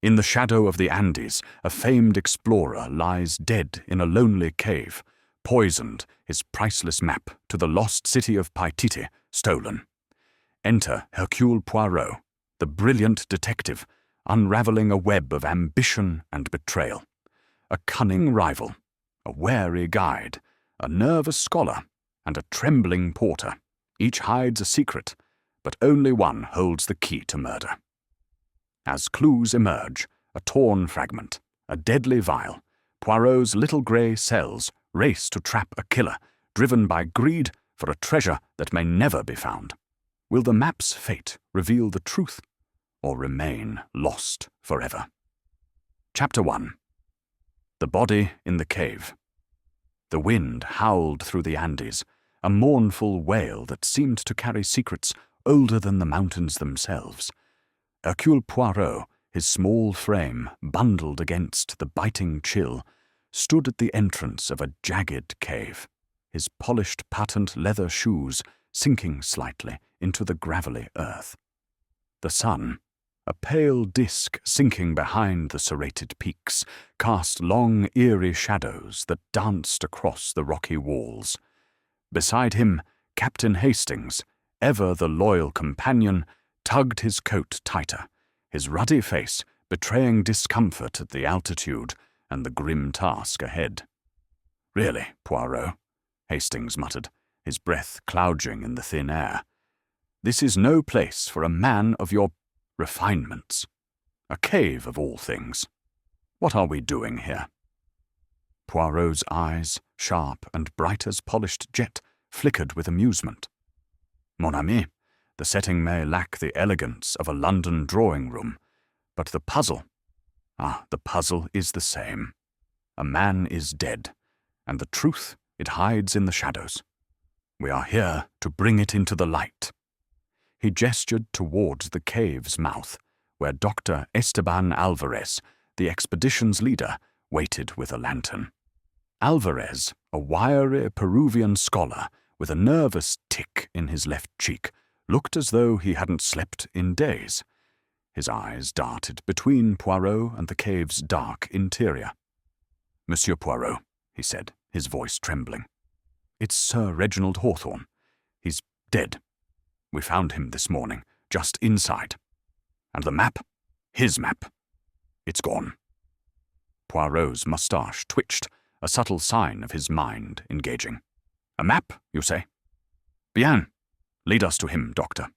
In the shadow of the Andes, a famed explorer lies dead in a lonely cave, poisoned, his priceless map to the lost city of Paititi stolen. Enter Hercule Poirot, the brilliant detective, unraveling a web of ambition and betrayal. A cunning rival, a wary guide, a nervous scholar, and a trembling porter. Each hides a secret, but only one holds the key to murder. As clues emerge, a torn fragment, a deadly vial, Poirot's little grey cells race to trap a killer, driven by greed for a treasure that may never be found. Will the map's fate reveal the truth, or remain lost forever? Chapter 1. The Body in the Cave. The wind howled through the Andes, a mournful wail that seemed to carry secrets older than the mountains themselves. Hercule Poirot, his small frame bundled against the biting chill, stood at the entrance of a jagged cave, his polished patent leather shoes sinking slightly into the gravelly earth. The sun, a pale disk sinking behind the serrated peaks, cast long, eerie shadows that danced across the rocky walls. Beside him, Captain Hastings, ever the loyal companion, tugged his coat tighter, his ruddy face betraying discomfort at the altitude and the grim task ahead. "Really, Poirot," Hastings muttered, his breath clouding in the thin air, "this is no place for a man of your refinements. A cave of all things. What are we doing here?" Poirot's eyes, sharp and bright as polished jet, flickered with amusement. "Mon ami, the setting may lack the elegance of a London drawing-room, but the puzzle is the same. A man is dead, and the truth it hides in the shadows. We are here to bring it into the light." He gestured towards the cave's mouth, where Dr. Esteban Alvarez, the expedition's leader, waited with a lantern. Alvarez, a wiry Peruvian scholar with a nervous tic in his left cheek, looked as though he hadn't slept in days. His eyes darted between Poirot and the cave's dark interior. "Monsieur Poirot," he said, his voice trembling. "It's Sir Reginald Hawthorne. He's dead. We found him this morning, just inside. And the map, his map, it's gone." Poirot's moustache twitched, a subtle sign of his mind engaging. "A map, you say? Bien. Lead us to him, Doctor."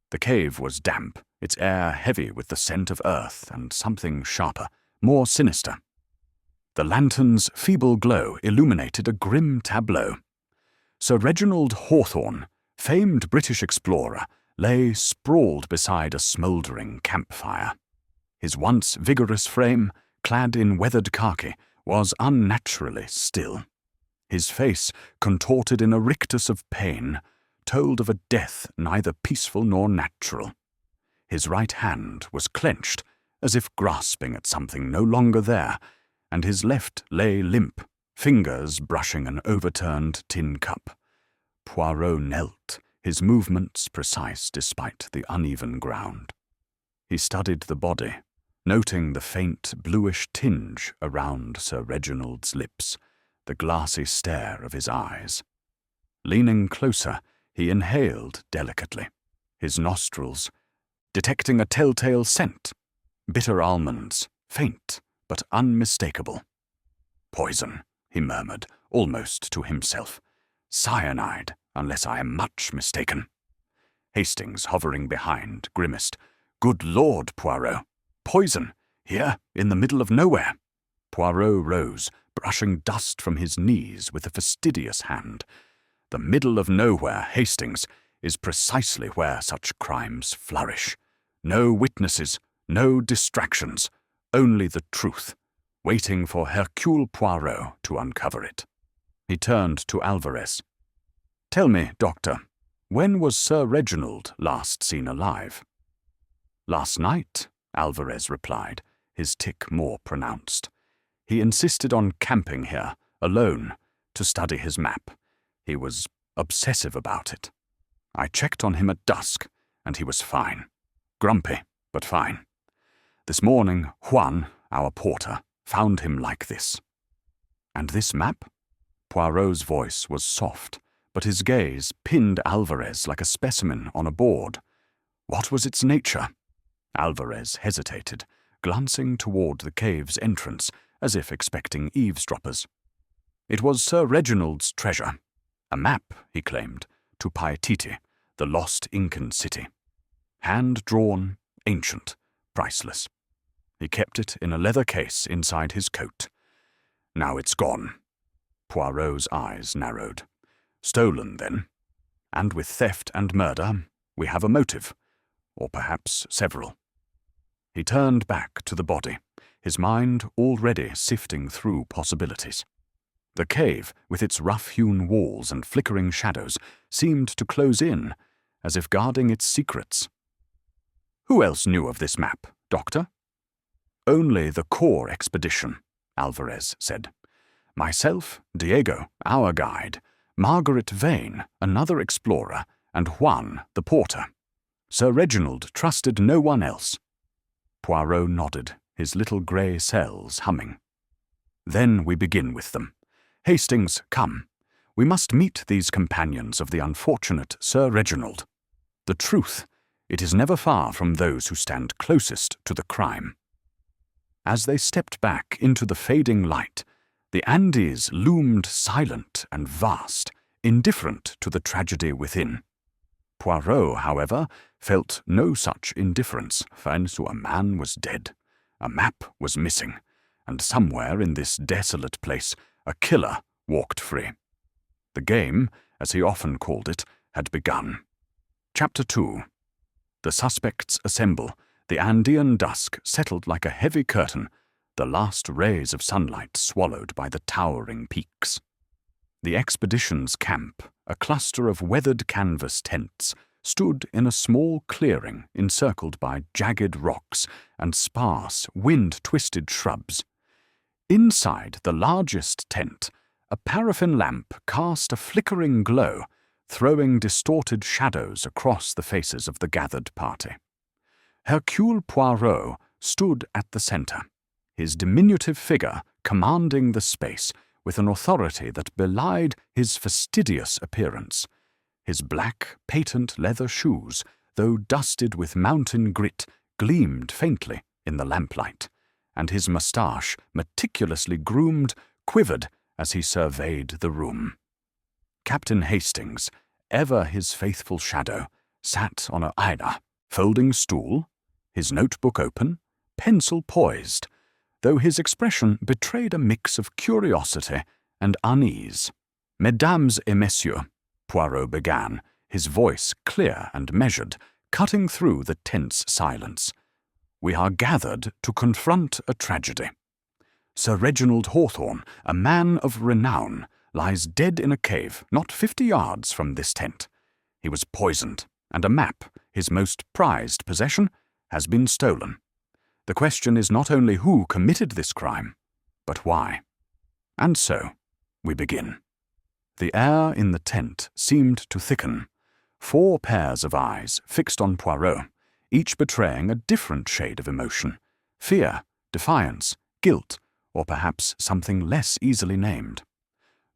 The cave was damp, its air heavy with the scent of earth and something sharper, more sinister. The lantern's feeble glow illuminated a grim tableau. Sir Reginald Hawthorne, famed British explorer, lay sprawled beside a smouldering campfire. His once vigorous frame, clad in weathered khaki, was unnaturally still. His face, contorted in a rictus of pain, told of a death neither peaceful nor natural. His right hand was clenched, as if grasping at something no longer there, and his left lay limp, fingers brushing an overturned tin cup. Poirot knelt, his movements precise despite the uneven ground. He studied the body, noting the faint bluish tinge around Sir Reginald's lips, the glassy stare of his eyes. Leaning closer, he inhaled delicately, his nostrils detecting a telltale scent, bitter almonds, faint but unmistakable. "Poison," he murmured, almost to himself. "Cyanide, unless I am much mistaken." Hastings, hovering behind, grimaced. "Good Lord, Poirot! Poison! Here, in the middle of nowhere!" Poirot rose, brushing dust from his knees with a fastidious hand. "The middle of nowhere, Hastings, is precisely where such crimes flourish. No witnesses, no distractions, only the truth, waiting for Hercule Poirot to uncover it." He turned to Alvarez. "Tell me, Doctor, when was Sir Reginald last seen alive?" "Last night," Alvarez replied, his tic more pronounced. "He insisted on camping here, alone, to study his map. He was obsessive about it. I checked on him at dusk, and he was fine. Grumpy, but fine. This morning, Juan, our porter, found him like this." "And this map?" Poirot's voice was soft, but his gaze pinned Alvarez like a specimen on a board. "What was its nature?" Alvarez hesitated, glancing toward the cave's entrance, as if expecting eavesdroppers. "It was Sir Reginald's treasure. A map," he claimed, "to Paititi, the lost Incan city. Hand-drawn, ancient, priceless. He kept it in a leather case inside his coat. Now it's gone." Poirot's eyes narrowed. "Stolen, then. And with theft and murder, we have a motive, or perhaps several." He turned back to the body, his mind already sifting through possibilities. The cave, with its rough-hewn walls and flickering shadows, seemed to close in, as if guarding its secrets. "Who else knew of this map, Doctor?" "Only the core expedition," Alvarez said. "Myself, Diego, our guide, Margaret Vane, another explorer, and Juan, the porter. Sir Reginald trusted no one else." Poirot nodded, his little grey cells humming. "Then we begin with them. Hastings, come. We must meet these companions of the unfortunate Sir Reginald. The truth, it is never far from those who stand closest to the crime." As they stepped back into the fading light, the Andes loomed silent and vast, indifferent to the tragedy within. Poirot, however, felt no such indifference, for a man was dead, a map was missing, and somewhere in this desolate place a killer walked free. The game, as he often called it, had begun. Chapter 2. The suspects assemble. The Andean dusk settled like a heavy curtain, the last rays of sunlight swallowed by the towering peaks. The expedition's camp, a cluster of weathered canvas tents, stood in a small clearing encircled by jagged rocks and sparse, wind-twisted shrubs. Inside the largest tent, a paraffin lamp cast a flickering glow, throwing distorted shadows across the faces of the gathered party. Hercule Poirot stood at the center, his diminutive figure commanding the space with an authority that belied his fastidious appearance. His black, patent leather shoes, though dusted with mountain grit, gleamed faintly in the lamplight, and his moustache, meticulously groomed, quivered as he surveyed the room. Captain Hastings, ever his faithful shadow, sat on a aina, folding stool, his notebook open, pencil poised, though his expression betrayed a mix of curiosity and unease. "Mesdames et messieurs," Poirot began, his voice clear and measured, cutting through the tense silence. "We are gathered to confront a tragedy. Sir Reginald Hawthorne, a man of renown, lies dead in a cave not 50 yards from this tent. He was poisoned, and a map, his most prized possession, has been stolen. The question is not only who committed this crime, but why. And so, we begin." The air in the tent seemed to thicken. 4 pairs of eyes fixed on Poirot, each betraying a different shade of emotion: fear, defiance, guilt, or perhaps something less easily named.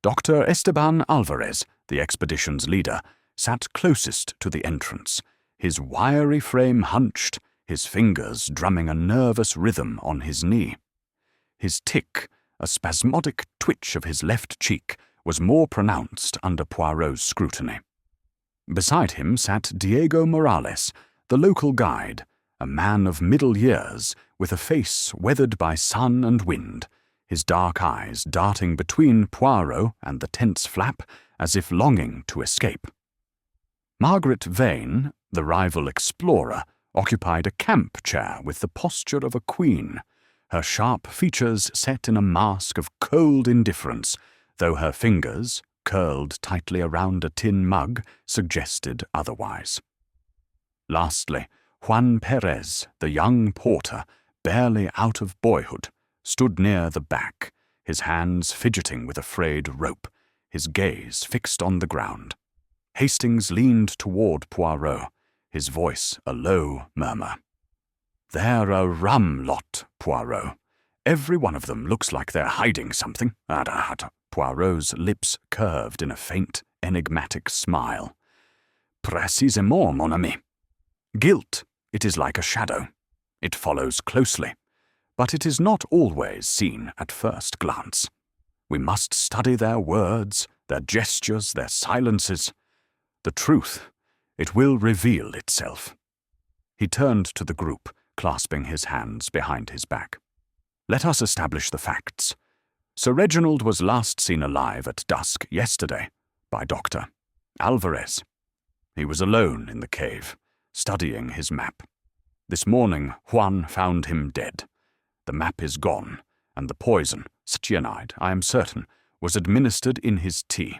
Dr. Esteban Alvarez, the expedition's leader, sat closest to the entrance, his wiry frame hunched, his fingers drumming a nervous rhythm on his knee. His tic, a spasmodic twitch of his left cheek, was more pronounced under Poirot's scrutiny. Beside him sat Diego Morales, the local guide, a man of middle years, with a face weathered by sun and wind, his dark eyes darting between Poirot and the tent's flap as if longing to escape. Margaret Vane, the rival explorer, occupied a camp chair with the posture of a queen, her sharp features set in a mask of cold indifference, though her fingers, curled tightly around a tin mug, suggested otherwise. Lastly, Juan Perez, the young porter, barely out of boyhood, stood near the back, his hands fidgeting with a frayed rope, his gaze fixed on the ground. Hastings leaned toward Poirot, his voice a low murmur. "They're a rum lot, Poirot. Every one of them looks like they're hiding something." Poirot's lips curved in a faint, enigmatic smile. "Précisément, mon ami. Guilt, it is like a shadow. It follows closely, but it is not always seen at first glance. We must study their words, their gestures, their silences. The truth, it will reveal itself." He turned to the group, clasping his hands behind his back. "Let us establish the facts. Sir Reginald was last seen alive at dusk yesterday by Dr. Alvarez. He was alone in the cave, studying his map. This morning, Juan found him dead. The map is gone, and the poison, cyanide, I am certain, was administered in his tea.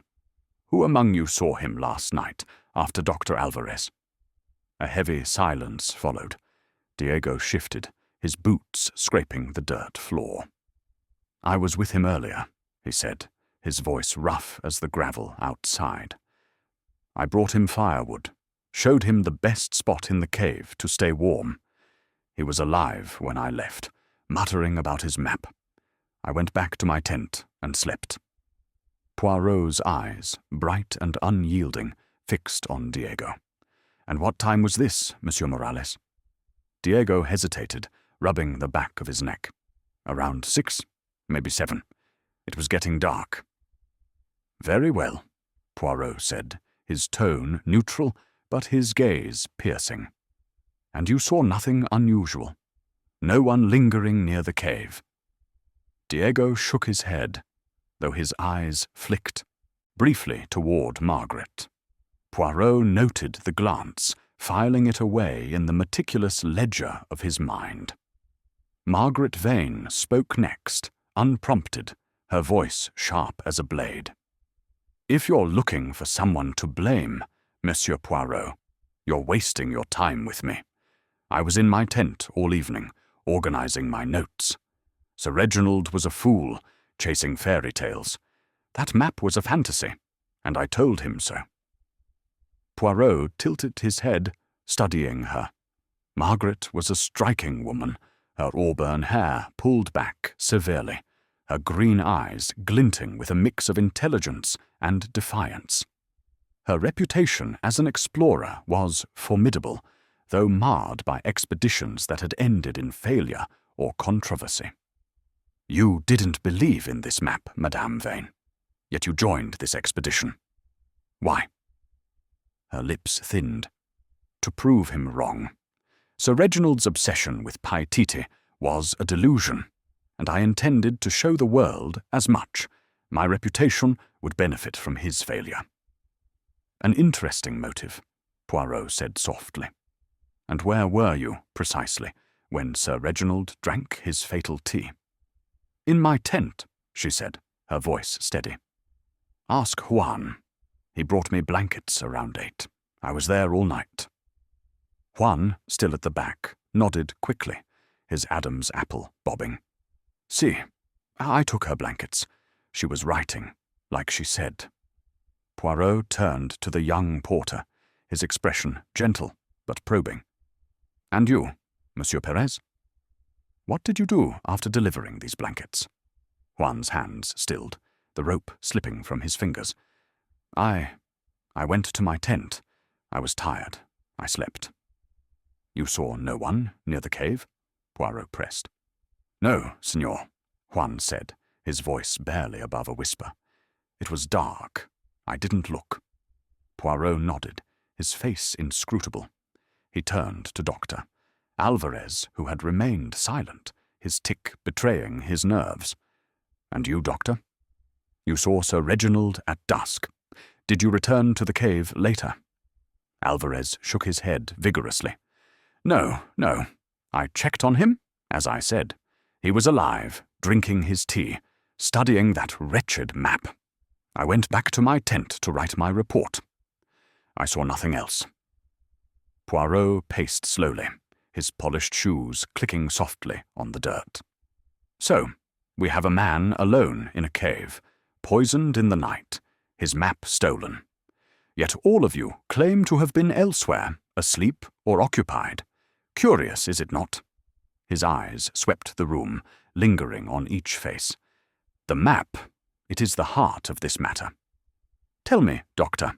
Who among you saw him last night, after Dr. Alvarez?" A heavy silence followed. Diego shifted, his boots scraping the dirt floor. "I was with him earlier," he said, his voice rough as the gravel outside. "I brought him firewood, showed him the best spot in the cave to stay warm. He was alive when I left, muttering about his map. I went back to my tent and slept." Poirot's eyes, bright and unyielding, fixed on Diego. "And what time was this, Monsieur Morales?" Diego hesitated, rubbing the back of his neck. "Around 6, maybe 7. It was getting dark." "Very well," Poirot said, his tone neutral, but his gaze piercing. "And you saw nothing unusual? No one lingering near the cave?" Diego shook his head, though his eyes flicked, briefly toward Margaret. Poirot noted the glance, filing it away in the meticulous ledger of his mind. Margaret Vane spoke next, unprompted, her voice sharp as a blade. "If you're looking for someone to blame, Monsieur Poirot, you're wasting your time with me. I was in my tent all evening, organizing my notes. Sir Reginald was a fool, chasing fairy tales. That map was a fantasy, and I told him so." Poirot tilted his head, studying her. Margaret was a striking woman, her auburn hair pulled back severely, her green eyes glinting with a mix of intelligence and defiance. Her reputation as an explorer was formidable, though marred by expeditions that had ended in failure or controversy. "You didn't believe in this map, Madame Vane, yet you joined this expedition. Why?" Her lips thinned. "To prove him wrong. Sir Reginald's obsession with Paititi was a delusion, and I intended to show the world as much. My reputation would benefit from his failure." "An interesting motive," Poirot said softly. "And where were you, precisely, when Sir Reginald drank his fatal tea?" "In my tent," she said, her voice steady. "Ask Juan. He brought me blankets around 8. I was there all night." Juan, still at the back, nodded quickly, his Adam's apple bobbing. "See, I took her blankets. She was writing, like she said." Poirot turned to the young porter, his expression gentle but probing. "And you, Monsieur Perez? What did you do after delivering these blankets?" Juan's hands stilled, the rope slipping from his fingers. I went to my tent. I was tired. I slept." "You saw no one near the cave?" Poirot pressed. "No, Signor," Juan said, his voice barely above a whisper. "It was dark. I didn't look." Poirot nodded, his face inscrutable. He turned to Dr. Alvarez, who had remained silent, his tic betraying his nerves. "And you, Doctor? You saw Sir Reginald at dusk. Did you return to the cave later?" Alvarez shook his head vigorously. No. I checked on him, as I said. He was alive, drinking his tea, studying that wretched map. I went back to my tent to write my report. I saw nothing else." Poirot paced slowly, his polished shoes clicking softly on the dirt. "So, we have a man alone in a cave, poisoned in the night, his map stolen. Yet all of you claim to have been elsewhere, asleep or occupied. Curious, is it not? His eyes swept the room, lingering on each face. "The map, it is the heart of this matter. Tell me, Doctor.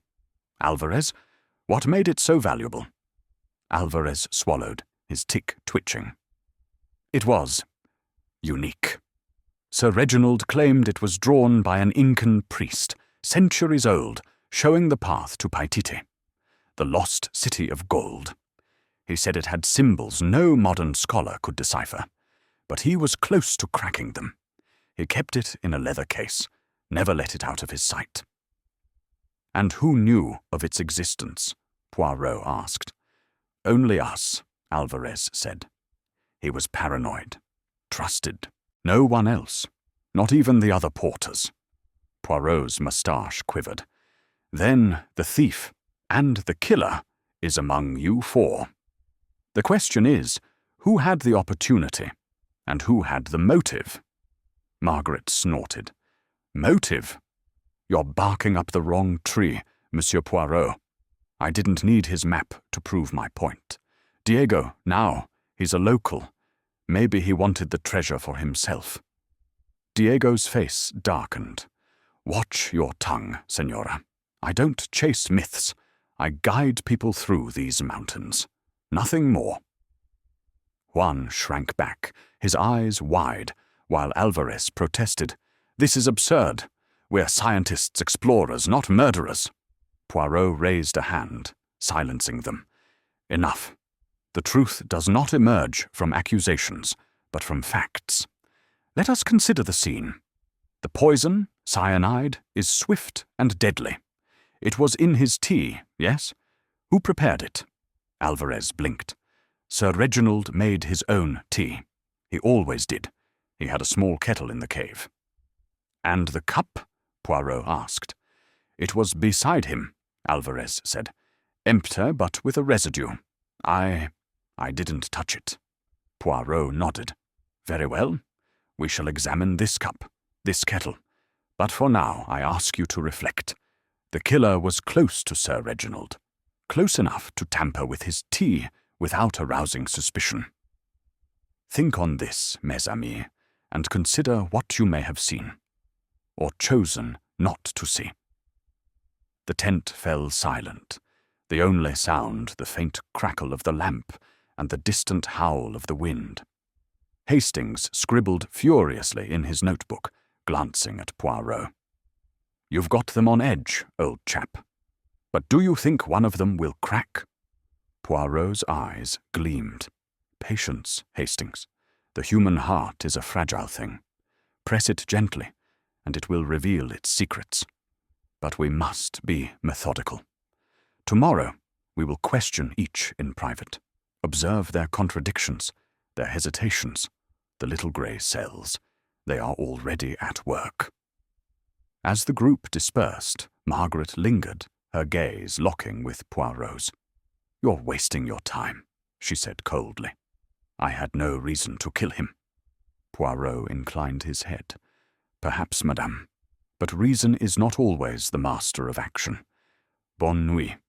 Alvarez, what made it so valuable?" Alvarez swallowed, his tic twitching. "It was unique. Sir Reginald claimed it was drawn by an Incan priest, centuries old, showing the path to Paititi, the lost city of gold. He said it had symbols no modern scholar could decipher, but he was close to cracking them. He kept it in a leather case, never let it out of his sight." "And who knew of its existence?" Poirot asked. "Only us," Alvarez said. "He was paranoid. Trusted. No one else. Not even the other porters." Poirot's moustache quivered. "Then the thief and the killer is among you four. The question is, who had the opportunity and who had the motive?" Margaret snorted. "Motive? You're barking up the wrong tree, Monsieur Poirot. I didn't need his map to prove my point. Diego, now, he's a local. Maybe he wanted the treasure for himself." Diego's face darkened. "Watch your tongue, Senora. I don't chase myths. I guide people through these mountains. Nothing more." Juan shrank back, his eyes wide, while Alvarez protested. "This is absurd. We're scientists, explorers, not murderers." Poirot raised a hand, silencing them. "Enough. The truth does not emerge from accusations, but from facts. Let us consider the scene. The poison, cyanide, is swift and deadly. It was in his tea, yes? Who prepared it?" Alvarez blinked. "Sir Reginald made his own tea. He always did. He had a small kettle in the cave." "And the cup?" Poirot asked. "It was beside him," Alvarez said. "Empty, but with a residue. I didn't touch it." Poirot nodded. "Very well. We shall examine this cup, this kettle. But for now, I ask you to reflect. The killer was close to Sir Reginald. Close enough to tamper with his tea without arousing suspicion. Think on this, mes amis, and consider what you may have seen, or chosen not to see." The tent fell silent, the only sound the faint crackle of the lamp and the distant howl of the wind. Hastings scribbled furiously in his notebook, glancing at Poirot. "You've got them on edge, old chap. But do you think one of them will crack?" Poirot's eyes gleamed. "Patience, Hastings. The human heart is a fragile thing. Press it gently, and it will reveal its secrets. But we must be methodical. Tomorrow, we will question each in private. Observe their contradictions, their hesitations, the little grey cells. They are already at work." As the group dispersed, Margaret lingered, her gaze locking with Poirot's. "You're wasting your time," she said coldly. "I had no reason to kill him." Poirot inclined his head. "Perhaps, madame, but reason is not always the master of action. Bonne nuit."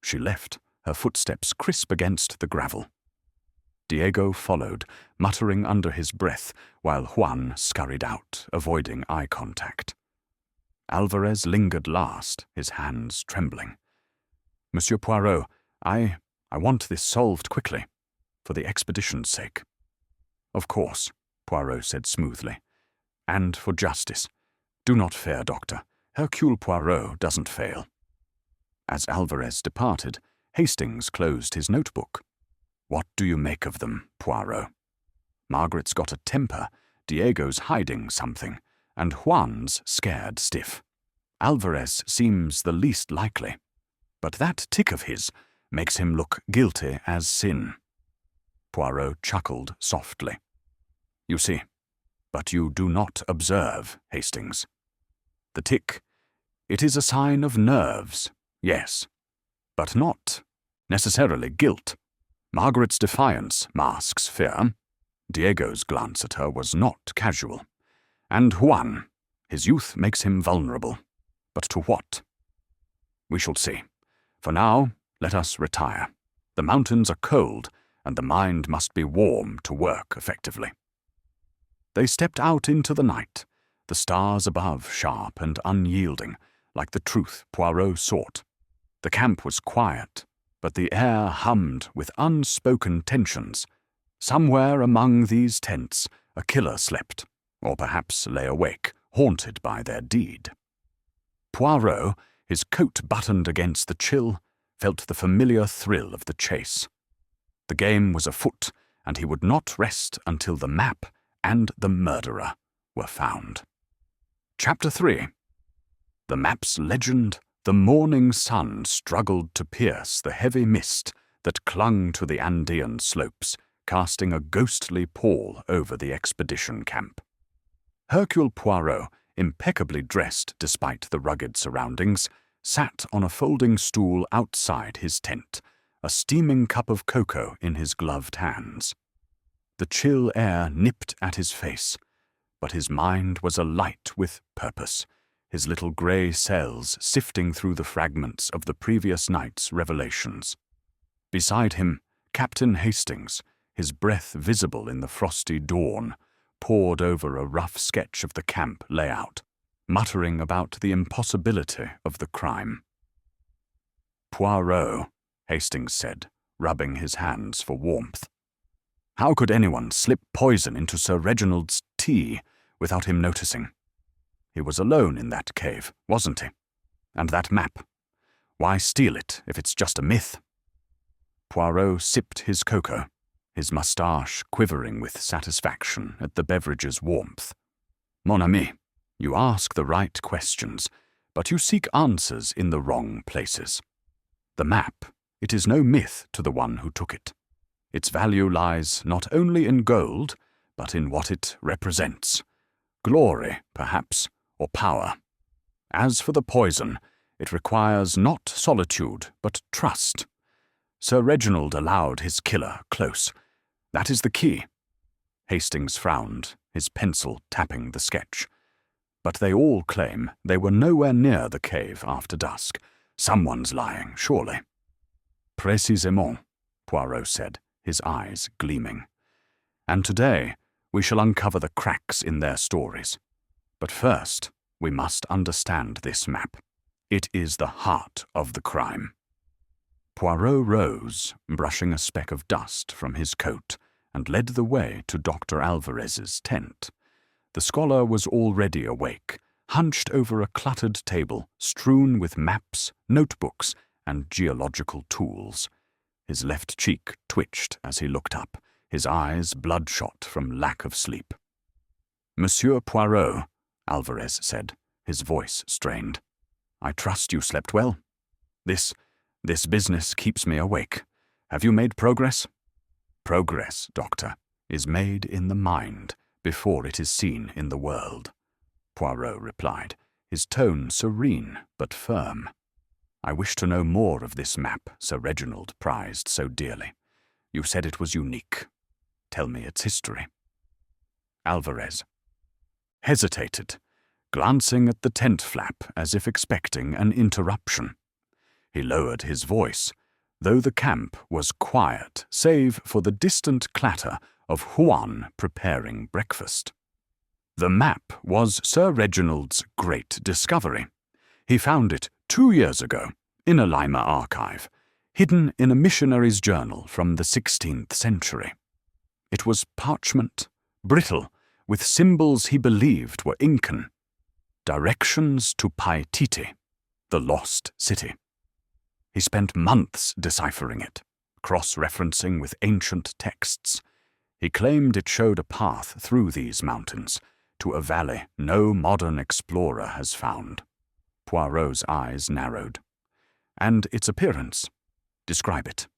She left, her footsteps crisp against the gravel. Diego followed, muttering under his breath, while Juan scurried out, avoiding eye contact. Alvarez lingered last, his hands trembling. "Monsieur Poirot, I want this solved quickly, for the expedition's sake." "Of course," Poirot said smoothly. "And for justice. Do not fear, Doctor. Hercule Poirot doesn't fail." As Alvarez departed, Hastings closed his notebook. "What do you make of them, Poirot? Margaret's got a temper, Diego's hiding something, and Juan's scared stiff. Alvarez seems the least likely, but that tick of his makes him look guilty as sin." Poirot chuckled softly. "You see, but you do not observe, Hastings. The tick, it is a sign of nerves, yes, but not necessarily guilt. Margaret's defiance masks fear. Diego's glance at her was not casual. And Juan, his youth makes him vulnerable. But to what? We shall see. For now, let us retire. The mountains are cold, and the mind must be warm to work effectively. They stepped out into the night, the stars above sharp and unyielding, like the truth Poirot sought. The camp was quiet, but the air hummed with unspoken tensions. Somewhere among these tents a killer slept, or perhaps lay awake, haunted by their deed. Poirot, his coat buttoned against the chill, felt the familiar thrill of the chase. The game was afoot, and he would not rest until the map and the murderer were found. Chapter 3. The map's legend. The morning sun struggled to pierce the heavy mist that clung to the Andean slopes, casting a ghostly pall over the expedition camp. Hercule Poirot, impeccably dressed despite the rugged surroundings, sat on a folding stool outside his tent, a steaming cup of cocoa in his gloved hands. The chill air nipped at his face, but his mind was alight with purpose, his little grey cells sifting through the fragments of the previous night's revelations. Beside him, Captain Hastings, his breath visible in the frosty dawn, pored over a rough sketch of the camp layout, muttering about the impossibility of the crime. "Poirot," Hastings said, rubbing his hands for warmth. "How could anyone slip poison into Sir Reginald's tea without him noticing? He was alone in that cave, wasn't he? And that map. Why steal it if it's just a myth?" Poirot sipped his cocoa, his moustache quivering with satisfaction at the beverage's warmth. "Mon ami, you ask the right questions, but you seek answers in the wrong places. The map, it is no myth to the one who took it. Its value lies not only in gold, but in what it represents. Glory, perhaps, or power. As for the poison, it requires not solitude, but trust. Sir Reginald allowed his killer close. That is the key." Hastings frowned, his pencil tapping the sketch. "But they all claim they were nowhere near the cave after dusk. Someone's lying, surely." "Précisément," Poirot said, his eyes gleaming. "And today we shall uncover the cracks in their stories. But first, we must understand this map. It is the heart of the crime." Poirot rose, brushing a speck of dust from his coat, and led the way to Dr. Alvarez's tent. The scholar was already awake, hunched over a cluttered table strewn with maps, notebooks, and geological tools. His left cheek twitched as he looked up, his eyes bloodshot from lack of sleep. "Monsieur Poirot," Alvarez said, his voice strained. "I trust you slept well. This business keeps me awake. Have you made progress?" "Progress, Doctor, is made in the mind before it is seen in the world," Poirot replied, his tone serene but firm. "I wish to know more of this map Sir Reginald prized so dearly. You said it was unique. Tell me its history." Alvarez hesitated, glancing at the tent flap as if expecting an interruption. He lowered his voice, though the camp was quiet save for the distant clatter of Juan preparing breakfast. The map was Sir Reginald's great discovery. He found it 2 years ago in a Lima archive, hidden in a missionary's journal from the 16th century. It was parchment, brittle, with symbols he believed were Incan. Directions to Paititi, the lost city. He spent months deciphering it, cross-referencing with ancient texts. He claimed it showed a path through these mountains, to a valley no modern explorer has found. Poirot's eyes narrowed. "And its appearance? Describe it."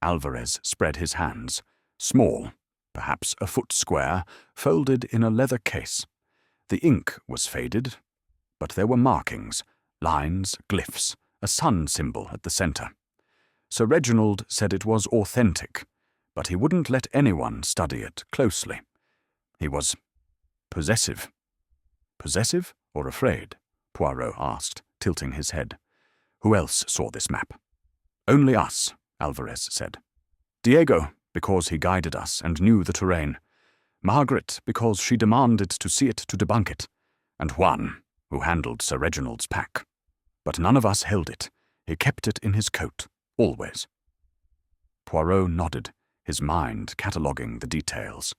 Alvarez spread his hands, small, perhaps a foot square, folded in a leather case. The ink was faded, but there were markings, lines, glyphs, a sun symbol at the center. Sir Reginald said it was authentic, but he wouldn't let anyone study it closely. He was possessive. "Possessive or afraid?" Poirot asked, tilting his head. "Who else saw this map?" "Only us," Alvarez said. "Diego, because he guided us and knew the terrain. Margaret, because she demanded to see it to debunk it. And Juan, who handled Sir Reginald's pack. But none of us held it. He kept it in his coat, always. Poirot nodded, his mind cataloguing the details.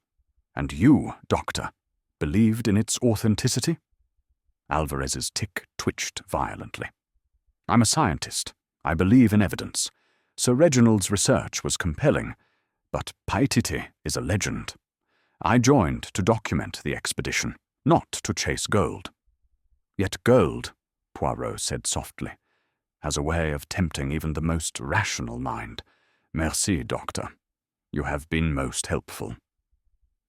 And you, Doctor, believed in its authenticity? Alvarez's tic twitched violently. I'm a scientist. I believe in evidence. Sir Reginald's research was compelling, but Paititi is a legend. I joined to document the expedition, not to chase gold. Yet gold, Poirot said softly, has a way of tempting even the most rational mind. Merci, Doctor. You have been most helpful.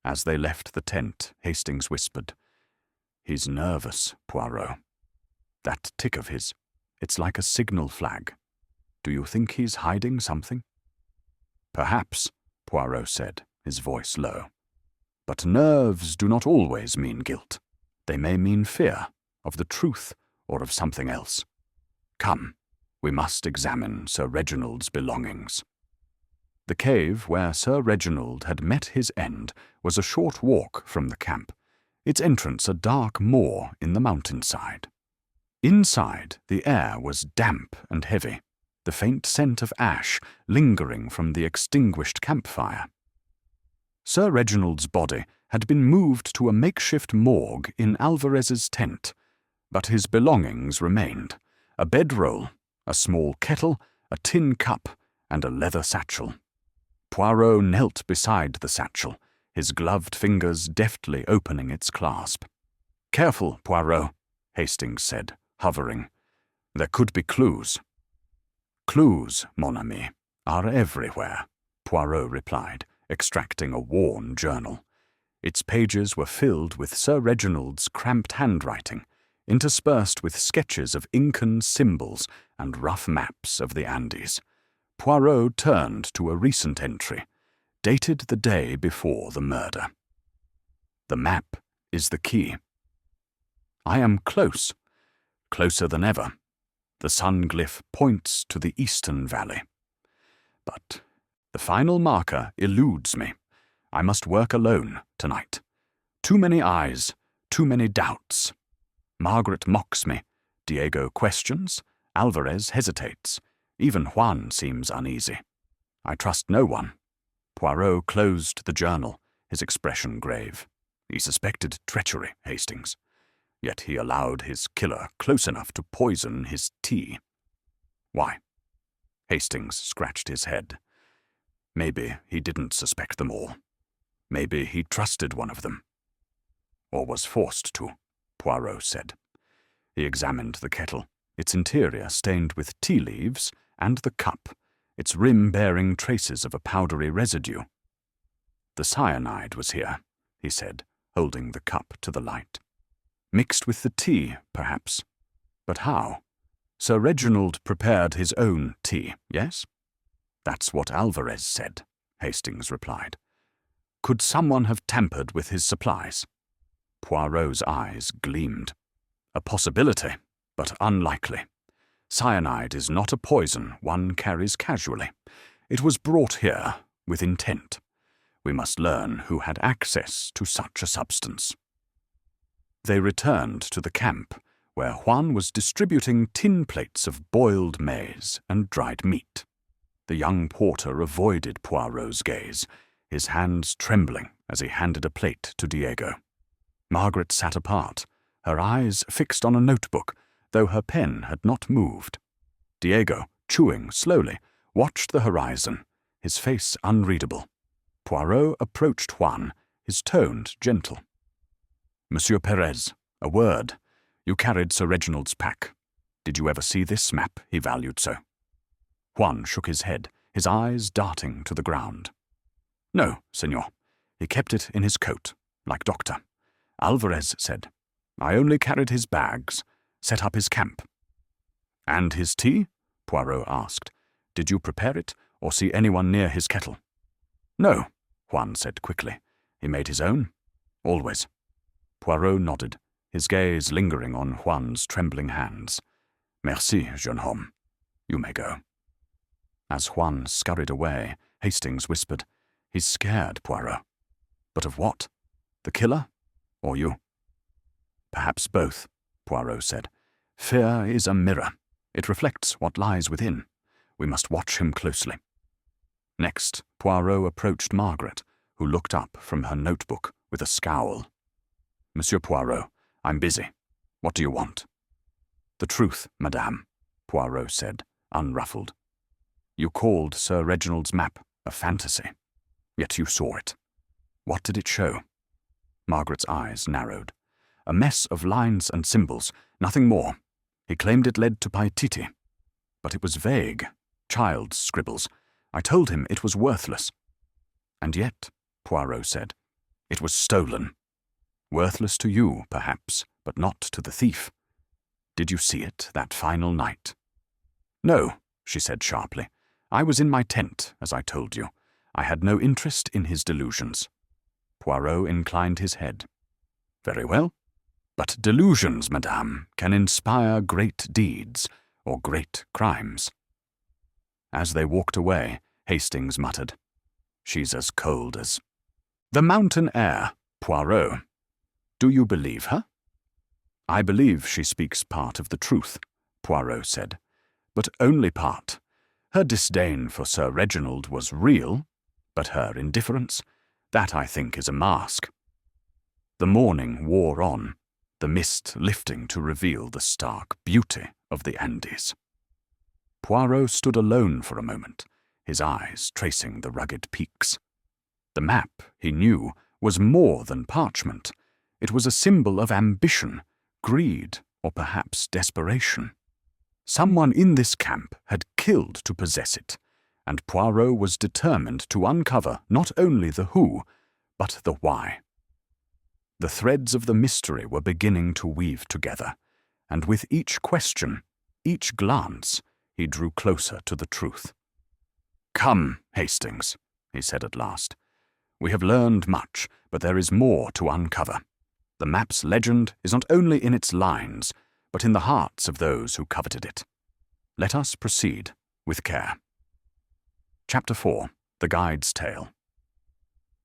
As they left the tent, Hastings whispered, He's nervous, Poirot. That tick of his, it's like a signal flag. Do you think he's hiding something? Perhaps, Poirot said, his voice low. But nerves do not always mean guilt. They may mean fear of the truth or of something else. Come, we must examine Sir Reginald's belongings. The cave where Sir Reginald had met his end was a short walk from the camp, its entrance a dark moor in the mountainside. Inside, the air was damp and heavy, the faint scent of ash lingering from the extinguished campfire. Sir Reginald's body had been moved to a makeshift morgue in Alvarez's tent, but his belongings remained: a bedroll, a small kettle, a tin cup, and a leather satchel. Poirot knelt beside the satchel, his gloved fingers deftly opening its clasp. Careful, Poirot, Hastings said, hovering. There could be clues. Clues, mon ami, are everywhere, Poirot replied, extracting a worn journal. Its pages were filled with Sir Reginald's cramped handwriting, interspersed with sketches of Incan symbols and rough maps of the Andes. Poirot turned to a recent entry, dated the day before the murder. The map is the key. I am close, closer than ever. The sun glyph points to the eastern valley. But the final marker eludes me. I must work alone tonight. Too many eyes, too many doubts. Margaret mocks me. Diego questions. Alvarez hesitates. Even Juan seems uneasy. I trust no one. Poirot closed the journal, his expression grave. He suspected treachery, Hastings. Yet he allowed his killer close enough to poison his tea. Why? Hastings scratched his head. Maybe he didn't suspect them all. Maybe he trusted one of them. Or was forced to, Poirot said. He examined the kettle, its interior stained with tea leaves, and the cup, its rim bearing traces of a powdery residue. The cyanide was here, he said, holding the cup to the light. Mixed with the tea, perhaps. But how? Sir Reginald prepared his own tea, yes? That's what Alvarez said, Hastings replied. Could someone have tampered with his supplies? Poirot's eyes gleamed. A possibility, but unlikely. Cyanide is not a poison one carries casually. It was brought here with intent. We must learn who had access to such a substance. They returned to the camp, where Juan was distributing tin plates of boiled maize and dried meat. The young porter avoided Poirot's gaze, his hands trembling as he handed a plate to Diego. Margaret sat apart, her eyes fixed on a notebook, though her pen had not moved. Diego, chewing slowly, watched the horizon, his face unreadable. Poirot approached Juan, his tone gentle. Monsieur Perez, a word. You carried Sir Reginald's pack. Did you ever see this map he valued so? Juan shook his head, his eyes darting to the ground. No, senor. He kept it in his coat, like Doctor. Alvarez said. I only carried his bags, set up his camp. And his tea? Poirot asked. Did you prepare it, or see anyone near his kettle? No, Juan said quickly. He made his own? Always. Poirot nodded, his gaze lingering on Juan's trembling hands. Merci, jeune homme. You may go. As Juan scurried away, Hastings whispered, He's scared, Poirot. But of what? The killer? Or you? Perhaps both, Poirot said. Fear is a mirror. It reflects what lies within. We must watch him closely. Next, Poirot approached Margaret, who looked up from her notebook with a scowl. Monsieur Poirot, I'm busy. What do you want? The truth, madame, Poirot said, unruffled. You called Sir Reginald's map a fantasy, yet you saw it. What did it show? Margaret's eyes narrowed. A mess of lines and symbols, nothing more. He claimed it led to Paititi. But it was vague, child's scribbles. I told him it was worthless. And yet, Poirot said, it was stolen. Worthless to you, perhaps, but not to the thief. Did you see it that final night? No, she said sharply. I was in my tent, as I told you. I had no interest in his delusions. Poirot inclined his head. Very well. But delusions, madame, can inspire great deeds or great crimes. As they walked away, Hastings muttered, She's as cold as... The mountain air, Poirot. Do you believe her? I believe she speaks part of the truth, Poirot said, but only part. Her disdain for Sir Reginald was real, but her indifference, that I think is a mask. The morning wore on, the mist lifting to reveal the stark beauty of the Andes. Poirot stood alone for a moment, his eyes tracing the rugged peaks. The map, he knew, was more than parchment. It was a symbol of ambition, greed, or perhaps desperation. Someone in this camp had killed to possess it, and Poirot was determined to uncover not only the who, but the why. The threads of the mystery were beginning to weave together, and with each question, each glance, he drew closer to the truth. Come, Hastings, he said at last. We have learned much, but there is more to uncover. The map's legend is not only in its lines, but in the hearts of those who coveted it. Let us proceed with care. Chapter 4. The Guide's Tale.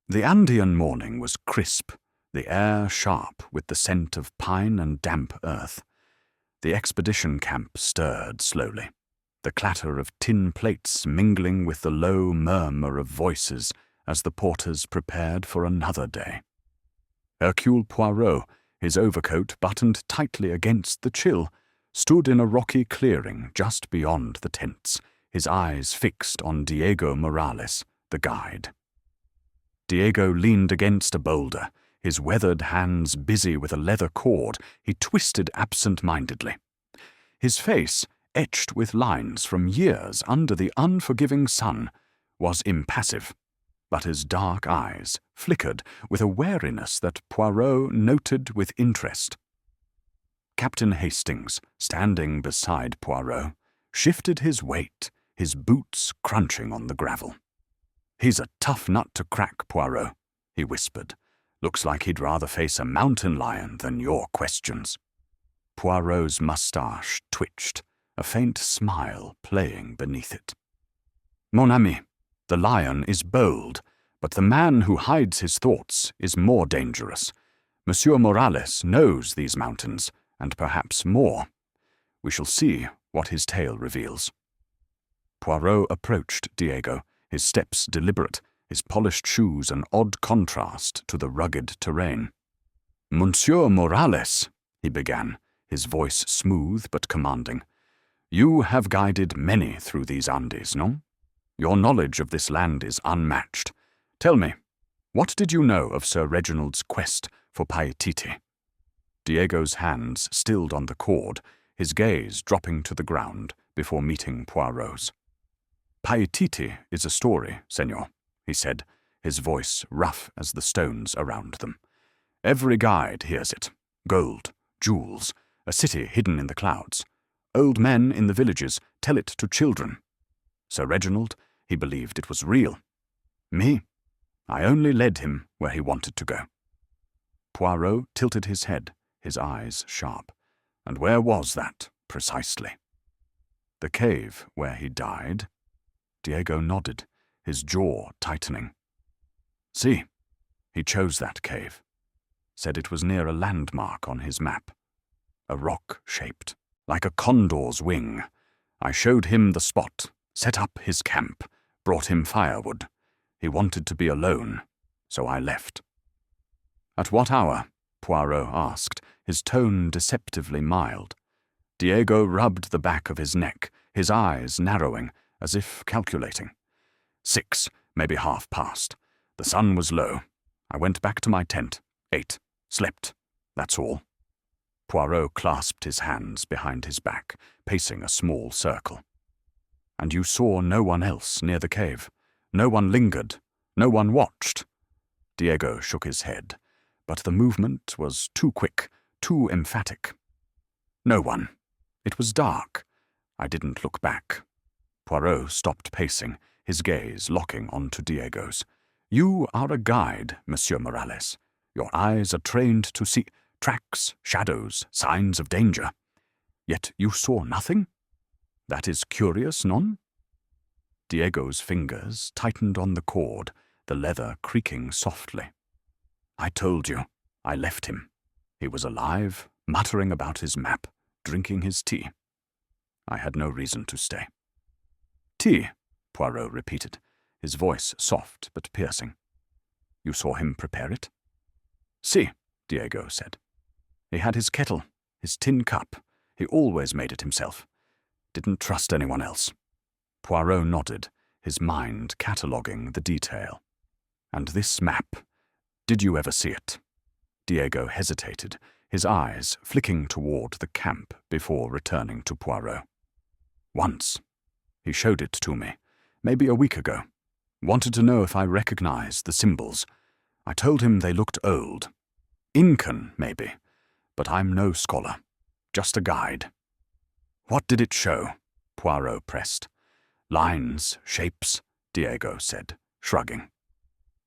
The Andean morning was crisp, the air sharp with the scent of pine and damp earth. The expedition camp stirred slowly, the clatter of tin plates mingling with the low murmur of voices as the porters prepared for another day. Hercule Poirot, his overcoat buttoned tightly against the chill, stood in a rocky clearing just beyond the tents, his eyes fixed on Diego Morales, the guide. Diego leaned against a boulder, his weathered hands busy with a leather cord he twisted absent-mindedly. His face, etched with lines from years under the unforgiving sun, was impassive, but his dark eyes flickered with a wariness that Poirot noted with interest. Captain Hastings, standing beside Poirot, shifted his weight, his boots crunching on the gravel. He's a tough nut to crack, Poirot, he whispered. Looks like he'd rather face a mountain lion than your questions. Poirot's moustache twitched, a faint smile playing beneath it. Mon ami, the lion is bold, but the man who hides his thoughts is more dangerous. Monsieur Morales knows these mountains, and perhaps more. We shall see what his tale reveals. Poirot approached Diego, his steps deliberate, his polished shoes an odd contrast to the rugged terrain. Monsieur Morales, he began, his voice smooth but commanding. You have guided many through these Andes, no? Your knowledge of this land is unmatched. Tell me, what did you know of Sir Reginald's quest for Paititi? Diego's hands stilled on the cord, his gaze dropping to the ground before meeting Poirot's. Paititi is a story, senor, he said, his voice rough as the stones around them. Every guide hears it. Gold, jewels, a city hidden in the clouds. Old men in the villages tell it to children. Sir Reginald, he believed it was real. Me, I only led him where he wanted to go. Poirot tilted his head, his eyes sharp. And where was that, precisely? The cave where he died? Diego nodded, his jaw tightening. See, he chose that cave. Said it was near a landmark on his map. A rock shaped, like a condor's wing. I showed him the spot, set up his camp, brought him firewood. He wanted to be alone, so I left. At what hour? Poirot asked, his tone deceptively mild. Diego rubbed the back of his neck, his eyes narrowing, as if calculating. 6, maybe half past. The sun was low. I went back to my tent, ate, slept. That's all. Poirot clasped his hands behind his back, pacing a small circle. And you saw no one else near the cave? No one lingered? No one watched? Diego shook his head, but the movement was too quick, too emphatic. No one. It was dark. I didn't look back. Poirot stopped pacing, his gaze locking onto Diego's. You are a guide, Monsieur Morales. Your eyes are trained to see tracks, shadows, signs of danger. Yet you saw nothing? That is curious, non? Diego's fingers tightened on the cord, the leather creaking softly. I told you, I left him. He was alive, muttering about his map, drinking his tea. I had no reason to stay. Tea, Poirot repeated, his voice soft but piercing. You saw him prepare it? Si, Diego said. He had his kettle, his tin cup. He always made it himself. Didn't trust anyone else. Poirot nodded, his mind cataloguing the detail. And this map, did you ever see it? Diego hesitated, his eyes flicking toward the camp before returning to Poirot. Once. He showed it to me, maybe a week ago. Wanted to know if I recognized the symbols. I told him they looked old. Incan, maybe, but I'm no scholar, just a guide. What did it show? Poirot pressed. Lines, shapes, Diego said, shrugging.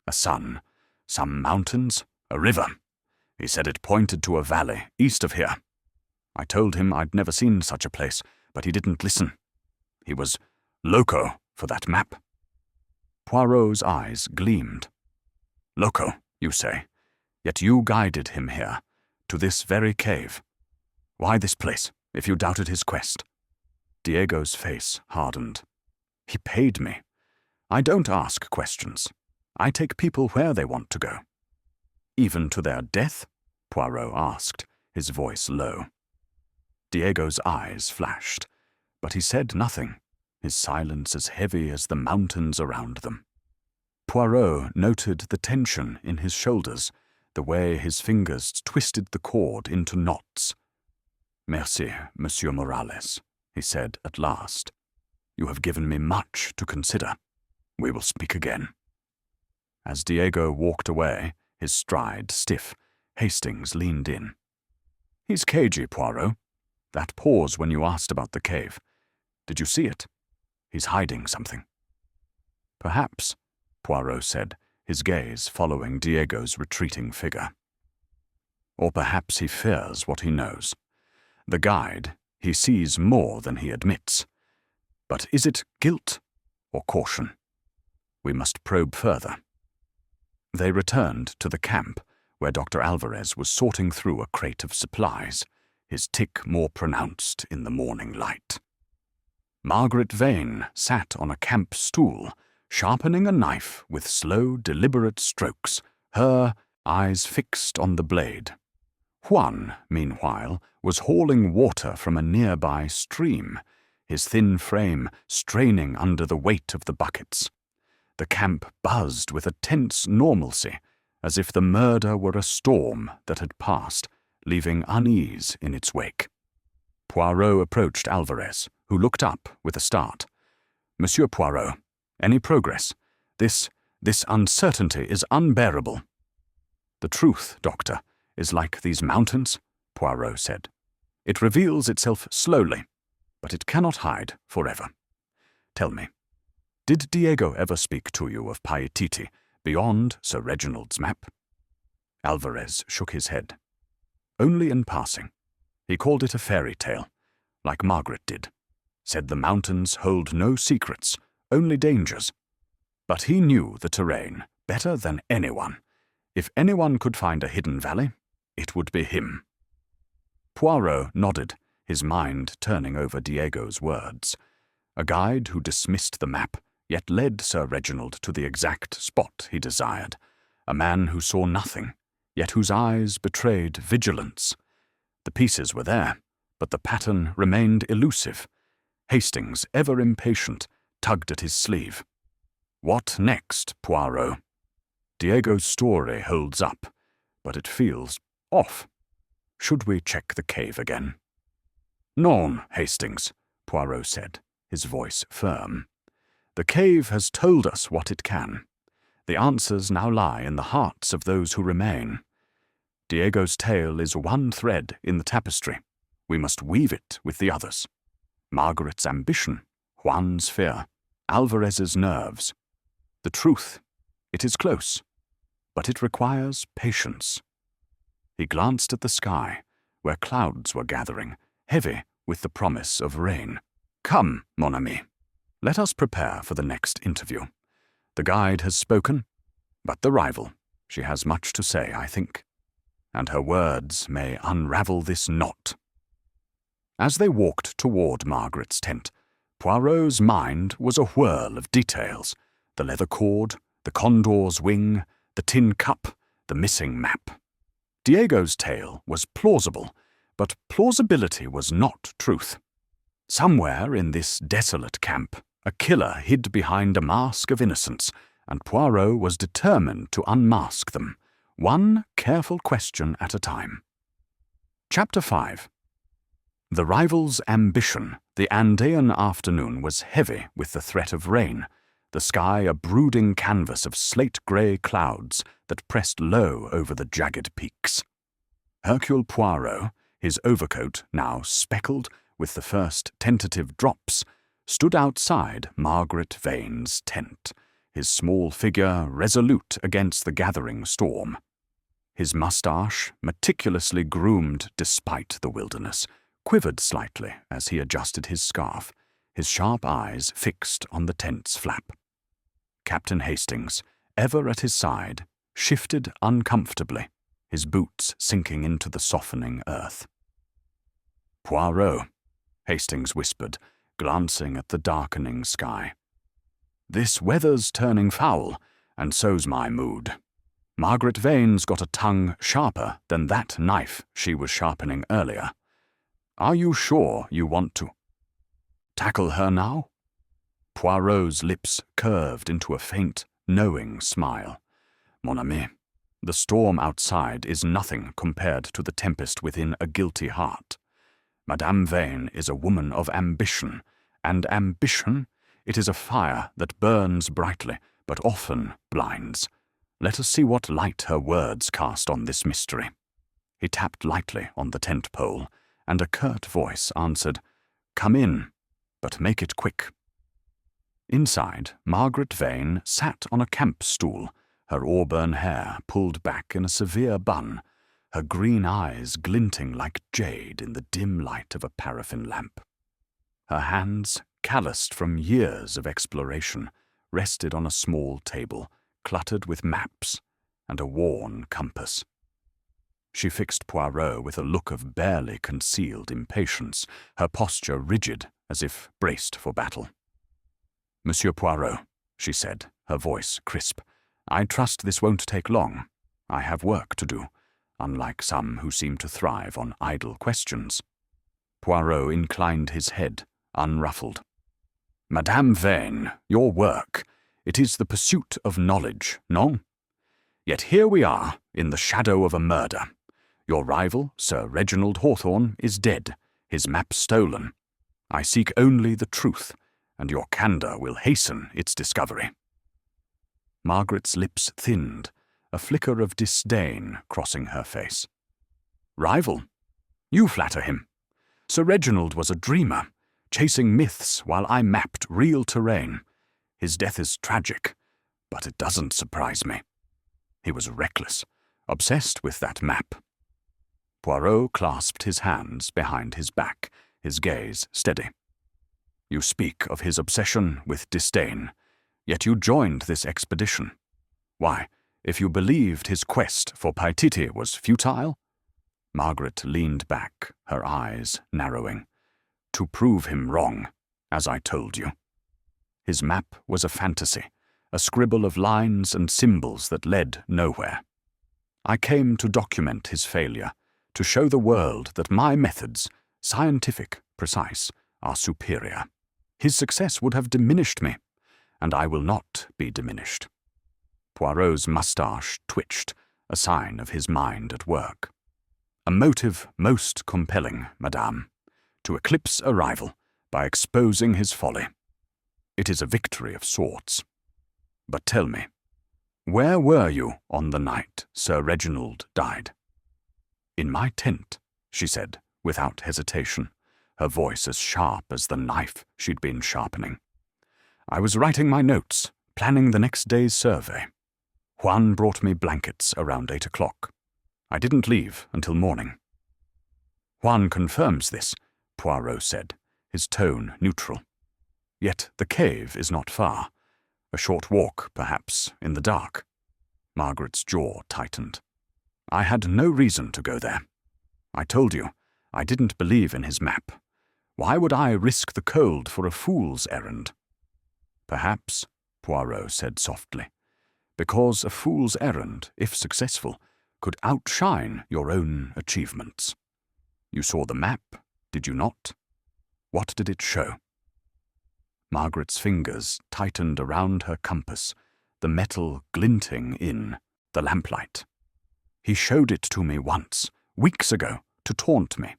A sun, some mountains, a river. He said it pointed to a valley east of here. I told him I'd never seen such a place, but he didn't listen. He was loco for that map. Poirot's eyes gleamed. Loco, you say, yet you guided him here, to this very cave. Why this place, if you doubted his quest? Diego's face hardened. He paid me. I don't ask questions. I take people where they want to go. Even to their death? Poirot asked, his voice low. Diego's eyes flashed, but he said nothing, his silence as heavy as the mountains around them. Poirot noted the tension in his shoulders, the way his fingers twisted the cord into knots. Merci, Monsieur Morales, he said at last. You have given me much to consider. We will speak again. As Diego walked away, his stride stiff, Hastings leaned in. He's cagey, Poirot. That pause when you asked about the cave. Did you see it? He's hiding something. Perhaps, Poirot said, his gaze following Diego's retreating figure. Or perhaps he fears what he knows. The guide, he sees more than he admits. But is it guilt or caution? We must probe further. They returned to the camp, where Dr. Alvarez was sorting through a crate of supplies, his tic more pronounced in the morning light. Margaret Vane sat on a camp stool, sharpening a knife with slow, deliberate strokes, her eyes fixed on the blade. Juan, meanwhile, was hauling water from a nearby stream, his thin frame straining under the weight of the buckets. The camp buzzed with a tense normalcy, as if the murder were a storm that had passed, leaving unease in its wake. Poirot approached Alvarez, who looked up with a start. Monsieur Poirot, any progress? This uncertainty is unbearable. The truth, Doctor, is like these mountains, Poirot said. It reveals itself slowly, but it cannot hide forever. Tell me, did Diego ever speak to you of Paititi beyond Sir Reginald's map? Alvarez shook his head. Only in passing. He called it a fairy tale, like Margaret did. Said the mountains hold no secrets, only dangers. But he knew the terrain better than anyone. If anyone could find a hidden valley, it would be him. Poirot nodded, his mind turning over Diego's words. A guide who dismissed the map, yet led Sir Reginald to the exact spot he desired. A man who saw nothing, yet whose eyes betrayed vigilance. The pieces were there, but the pattern remained elusive. Hastings, ever impatient, tugged at his sleeve. What next, Poirot? Diego's story holds up, but it feels off. Should we check the cave again? Non, Hastings, Poirot said, his voice firm. The cave has told us what it can. The answers now lie in the hearts of those who remain. Diego's tale is one thread in the tapestry. We must weave it with the others. Margaret's ambition, Juan's fear, Alvarez's nerves. The truth, it is close, but it requires patience. He glanced at the sky, where clouds were gathering, heavy with the promise of rain. Come, mon ami, let us prepare for the next interview. The guide has spoken, but the rival, she has much to say, I think, and her words may unravel this knot. As they walked toward Margaret's tent, Poirot's mind was a whirl of details. The leather cord, the condor's wing, the tin cup, the missing map. Diego's tale was plausible, but plausibility was not truth. Somewhere in this desolate camp, a killer hid behind a mask of innocence, and Poirot was determined to unmask them, one careful question at a time. Chapter 5. The rival's ambition. The Andean afternoon was heavy with the threat of rain, the sky a brooding canvas of slate-grey clouds that pressed low over the jagged peaks. Hercule Poirot, his overcoat now speckled with the first tentative drops, stood outside Margaret Vane's tent, his small figure resolute against the gathering storm. His moustache, meticulously groomed despite the wilderness, quivered slightly as he adjusted his scarf, his sharp eyes fixed on the tent's flap. Captain Hastings, ever at his side, shifted uncomfortably, his boots sinking into the softening earth. Poirot, Hastings whispered, glancing at the darkening sky. This weather's turning foul, and so's my mood. Margaret Vane's got a tongue sharper than that knife she was sharpening earlier. Are you sure you want to tackle her now? Poirot's lips curved into a faint, knowing smile. Mon ami, the storm outside is nothing compared to the tempest within a guilty heart. Madame Vane is a woman of ambition, and ambition, it is a fire that burns brightly, but often blinds. Let us see what light her words cast on this mystery. He tapped lightly on the tent pole, and a curt voice answered, Come in, but make it quick. Inside, Margaret Vane sat on a camp stool, her auburn hair pulled back in a severe bun, her green eyes glinting like jade in the dim light of a paraffin lamp. Her hands, calloused from years of exploration, rested on a small table, cluttered with maps and a worn compass. She fixed Poirot with a look of barely concealed impatience, her posture rigid as if braced for battle. Monsieur Poirot, she said, her voice crisp, I trust this won't take long. I have work to do, unlike some who seem to thrive on idle questions. Poirot inclined his head, unruffled. Madame Vane, your work, it is the pursuit of knowledge, non? Yet here we are, in the shadow of a murder. Your rival, Sir Reginald Hawthorne, is dead, his map stolen. I seek only the truth, and your candour will hasten its discovery. Margaret's lips thinned, a flicker of disdain crossing her face. Rival? You flatter him. Sir Reginald was a dreamer, chasing myths while I mapped real terrain. His death is tragic, but it doesn't surprise me. He was reckless, obsessed with that map. Poirot clasped his hands behind his back, his gaze steady. You speak of his obsession with disdain, yet you joined this expedition. Why, if you believed his quest for Paititi was futile? Margaret leaned back, her eyes narrowing. To prove him wrong, as I told you. His map was a fantasy, a scribble of lines and symbols that led nowhere. I came to document his failure, to show the world that my methods, scientific, precise, are superior. His success would have diminished me, and I will not be diminished. Poirot's moustache twitched, a sign of his mind at work. A motive most compelling, madame, to eclipse a rival by exposing his folly. It is a victory of sorts. But tell me, where were you on the night Sir Reginald died? In my tent, she said, without hesitation, her voice as sharp as the knife she'd been sharpening. I was writing my notes, planning the next day's survey. Juan brought me blankets around 8 o'clock. I didn't leave until morning. Juan confirms this, Poirot said, his tone neutral. Yet the cave is not far. A short walk, perhaps, in the dark. Margaret's jaw tightened. I had no reason to go there. I told you, I didn't believe in his map. Why would I risk the cold for a fool's errand? Perhaps, Poirot said softly, because a fool's errand, if successful, could outshine your own achievements. You saw the map, did you not? What did it show? Margaret's fingers tightened around her compass, the metal glinting in the lamplight. He showed it to me once, weeks ago, to taunt me.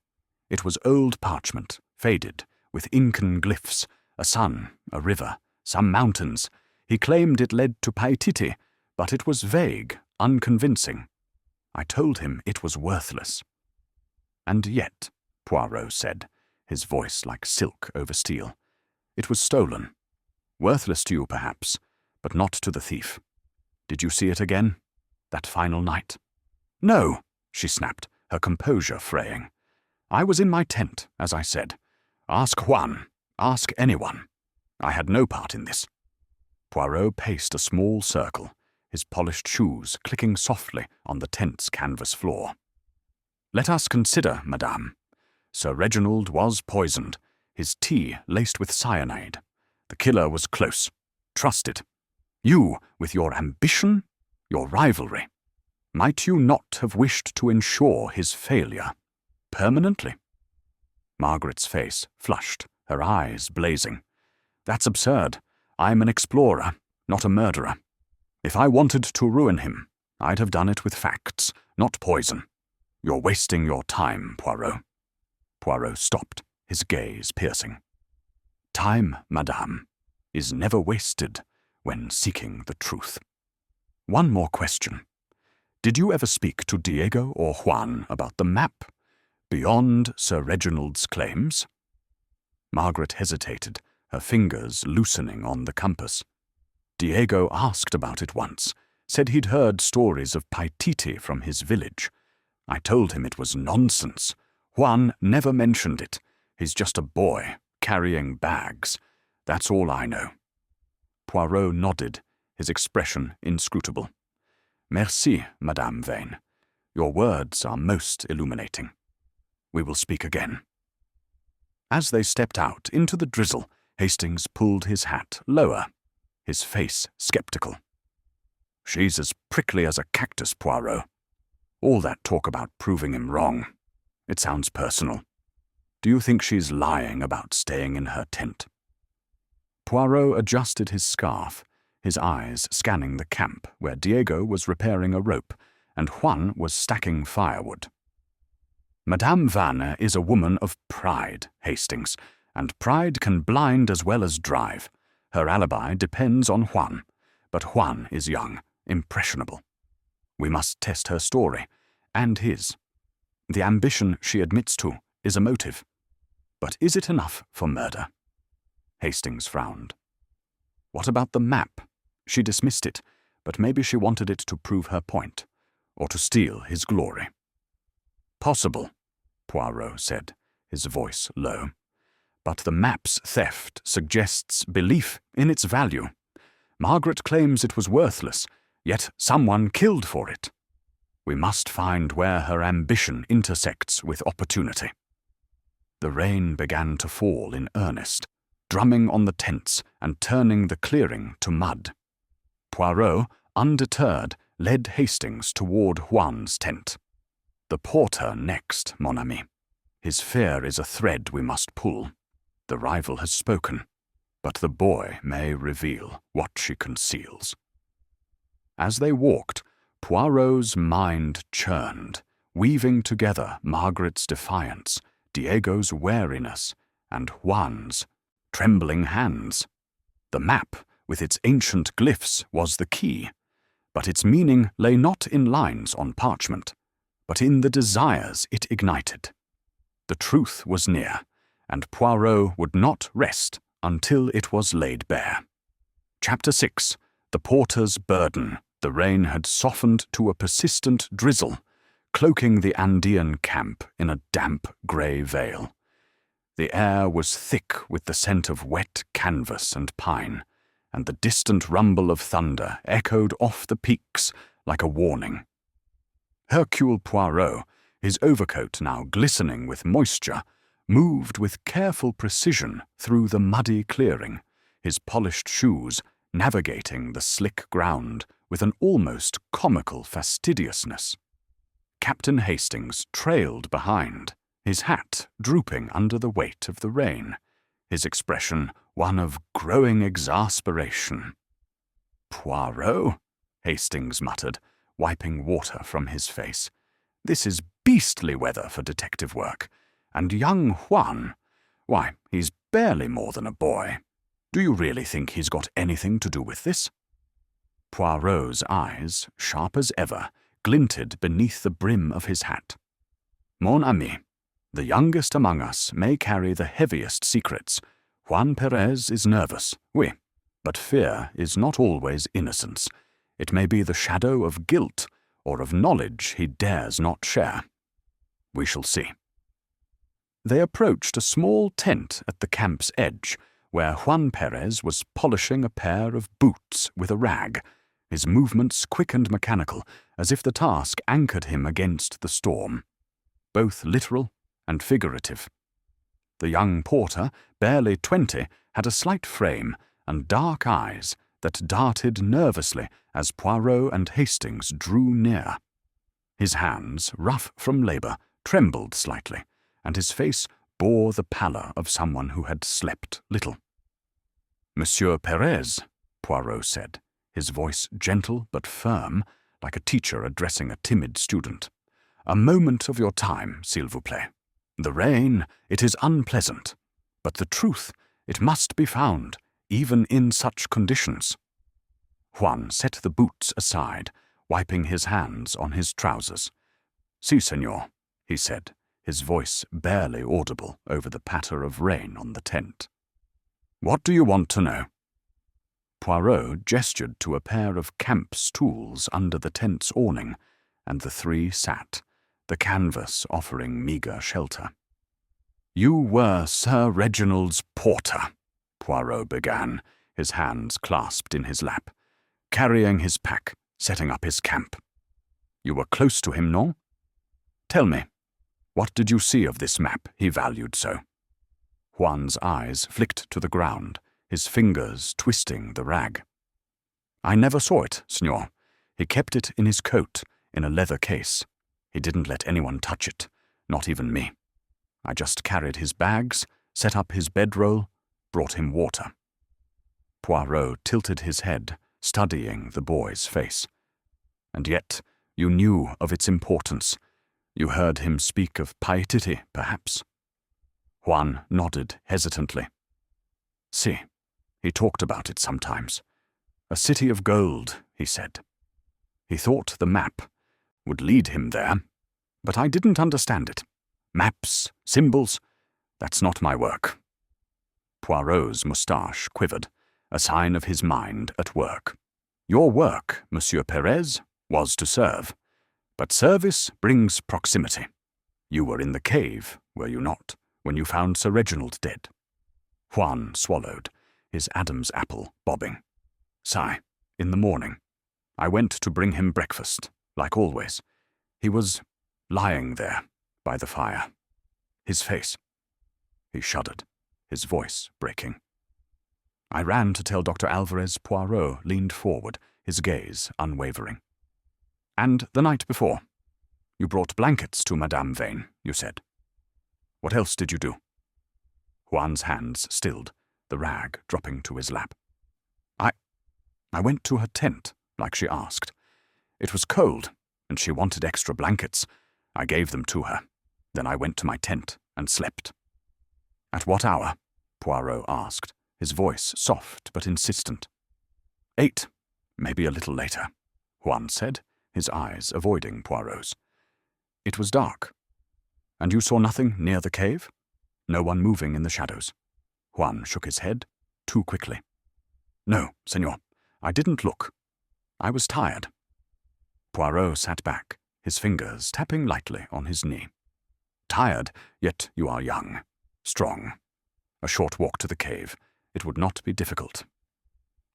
It was old parchment, faded, with Incan glyphs, a sun, a river, some mountains. He claimed it led to Paititi, but it was vague, unconvincing. I told him it was worthless. And yet, Poirot said, his voice like silk over steel, it was stolen. Worthless to you, perhaps, but not to the thief. Did you see it again? That final night? No, she snapped, her composure fraying. I was in my tent, as I said. Ask Juan. Ask anyone. I had no part in this. Poirot paced a small circle, his polished shoes clicking softly on the tent's canvas floor. Let us consider, madame. Sir Reginald was poisoned, his tea laced with cyanide. The killer was close, trusted. You, with your ambition, your rivalry, might you not have wished to ensure his failure, permanently? Margaret's face flushed, her eyes blazing. That's absurd. I'm an explorer, not a murderer. If I wanted to ruin him, I'd have done it with facts, not poison. You're wasting your time, Poirot. Poirot stopped, his gaze piercing. Time, madame, is never wasted when seeking the truth. One more question. Did you ever speak to Diego or Juan about the map, beyond Sir Reginald's claims? Margaret hesitated, her fingers loosening on the compass. Diego asked about it once, said he'd heard stories of Paititi from his village. I told him it was nonsense. Juan never mentioned it. He's just a boy, carrying bags. That's all I know. Poirot nodded, his expression inscrutable. Merci, Madame Vane. Your words are most illuminating. We will speak again. As they stepped out into the drizzle, Hastings pulled his hat lower, his face skeptical. She's as prickly as a cactus, Poirot. All that talk about proving him wrong. It sounds personal. Do you think she's lying about staying in her tent? Poirot adjusted his scarf, his eyes scanning the camp where Diego was repairing a rope and Juan was stacking firewood. Madame Vanner is a woman of pride, Hastings, and pride can blind as well as drive. Her alibi depends on Juan, but Juan is young, impressionable. We must test her story, and his. The ambition she admits to is a motive. But is it enough for murder? Hastings frowned. What about the map? She dismissed it, but maybe she wanted it to prove her point, or to steal his glory. Possible, Poirot said, his voice low. But the map's theft suggests belief in its value. Margaret claims it was worthless, yet someone killed for it. We must find where her ambition intersects with opportunity. The rain began to fall in earnest, drumming on the tents and turning the clearing to mud. Poirot, undeterred, led Hastings toward Juan's tent. "The porter next, mon ami. His fear is a thread we must pull. The rival has spoken, but the boy may reveal what she conceals." As they walked, Poirot's mind churned, weaving together Margaret's defiance, Diego's wariness, and Juan's trembling hands. The map, with its ancient glyphs, was the key, but its meaning lay not in lines on parchment, but in the desires it ignited. The truth was near, and Poirot would not rest until it was laid bare. Chapter 6. The Porter's Burden. The rain had softened to a persistent drizzle, cloaking the Andean camp in a damp grey veil. The air was thick with the scent of wet canvas and pine, and the distant rumble of thunder echoed off the peaks like a warning. Hercule Poirot, his overcoat now glistening with moisture, moved with careful precision through the muddy clearing, his polished shoes navigating the slick ground with an almost comical fastidiousness. Captain Hastings trailed behind, his hat drooping under the weight of the rain, his expression one of growing exasperation. "Poirot," Hastings muttered, wiping water from his face. "This is beastly weather for detective work. And young Juan, why, he's barely more than a boy. Do you really think he's got anything to do with this?" Poirot's eyes, sharp as ever, glinted beneath the brim of his hat. "Mon ami, the youngest among us may carry the heaviest secrets. Juan Perez is nervous, oui, but fear is not always innocence. It may be the shadow of guilt or of knowledge he dares not share. We shall see." They approached a small tent at the camp's edge, where Juan Perez was polishing a pair of boots with a rag, his movements quick and mechanical, as if the task anchored him against the storm, both literal and figurative. The young porter, barely 20, had a slight frame and dark eyes that darted nervously as Poirot and Hastings drew near. His hands, rough from labour, trembled slightly, and his face bore the pallor of someone who had slept little. "Monsieur Perez," Poirot said, his voice gentle but firm, like a teacher addressing a timid student. "A moment of your time, s'il vous plaît. The rain, it is unpleasant, but the truth, it must be found, even in such conditions." Juan set the boots aside, wiping his hands on his trousers. "Si, senor," he said, his voice barely audible over the patter of rain on the tent. "What do you want to know?" Poirot gestured to a pair of camp stools under the tent's awning, and the three sat, the canvas offering meagre shelter. "You were Sir Reginald's porter," Poirot began, his hands clasped in his lap, "carrying his pack, setting up his camp. You were close to him, no? Tell me, what did you see of this map he valued so?" Juan's eyes flicked to the ground, his fingers twisting the rag. "I never saw it, senor. He kept it in his coat, in a leather case. He didn't let anyone touch it, not even me. I just carried his bags, set up his bedroll, brought him water." Poirot tilted his head, studying the boy's face. "And yet you knew of its importance. You heard him speak of piety, perhaps?" Juan nodded hesitantly. "Si, he talked about it sometimes. A city of gold, he said. He thought the map would lead him there, but I didn't understand it. Maps, symbols, that's not my work." Poirot's moustache quivered, a sign of his mind at work. "Your work, Monsieur Perez, was to serve, but service brings proximity. You were in the cave, were you not, when you found Sir Reginald dead?" Juan swallowed, his Adam's apple bobbing. "Si, in the morning. I went to bring him breakfast, like always. He was lying there, by the fire. His face. He shuddered, his voice breaking. I ran to tell Dr. Alvarez. Poirot leaned forward, his gaze unwavering. And the night before, you brought blankets to Madame Vane, you said. What else did you do? Juan's hands stilled, the rag dropping to his lap. I went to her tent, like she asked. It was cold, and she wanted extra blankets. I gave them to her. Then I went to my tent and slept. At what hour? Poirot asked, his voice soft but insistent. 8, maybe a little later, Juan said, his eyes avoiding Poirot's. It was dark. And you saw nothing near the cave? No one moving in the shadows? Juan shook his head, too quickly. No, senor, I didn't look. I was tired. Poirot sat back, his fingers tapping lightly on his knee. Tired, yet you are young, strong. A short walk to the cave. It would not be difficult.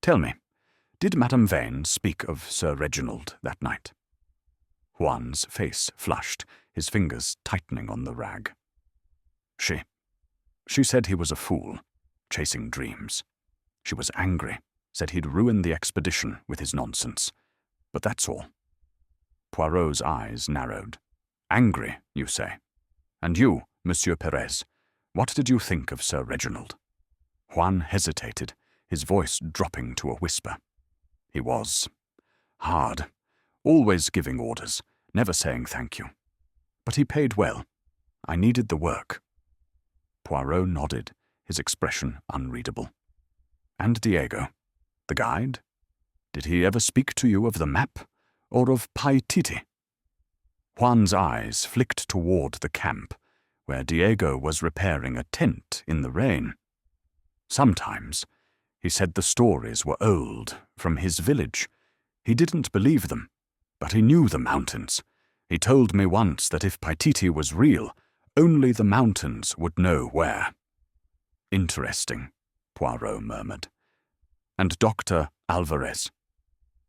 Tell me, did Madame Vane speak of Sir Reginald that night? Juan's face flushed, his fingers tightening on the rag. She said he was a fool, chasing dreams. She was angry, said he'd ruin the expedition with his nonsense. But that's all. Poirot's eyes narrowed. Angry, you say? And you, Monsieur Perez, what did you think of Sir Reginald? Juan hesitated, his voice dropping to a whisper. He was hard, always giving orders, never saying thank you. But he paid well. I needed the work. Poirot nodded, his expression unreadable. And Diego, the guide? Did he ever speak to you of the map, or of Paititi? Juan's eyes flicked toward the camp, where Diego was repairing a tent in the rain. Sometimes, he said the stories were old, from his village. He didn't believe them, but he knew the mountains. He told me once that if Paititi was real, only the mountains would know where. Interesting, Poirot murmured. And Dr. Alvarez?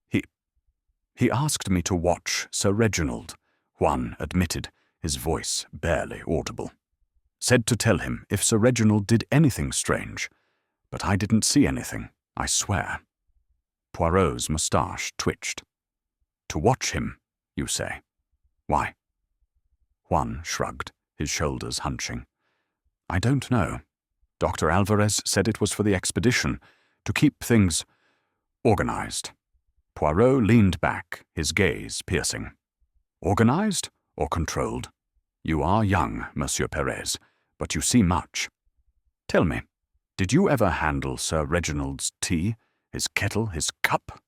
He asked me to watch Sir Reginald, Juan admitted, his voice barely audible. Said to tell him if Sir Reginald did anything strange, but I didn't see anything, I swear. Poirot's moustache twitched. To watch him, you say? Why? Juan shrugged, his shoulders hunching. I don't know. Dr. Alvarez said it was for the expedition, to keep things organized. Poirot leaned back, his gaze piercing. Organized or controlled? You are young, Monsieur Perez, but you see much. Tell me, did you ever handle Sir Reginald's tea, his kettle, his cup?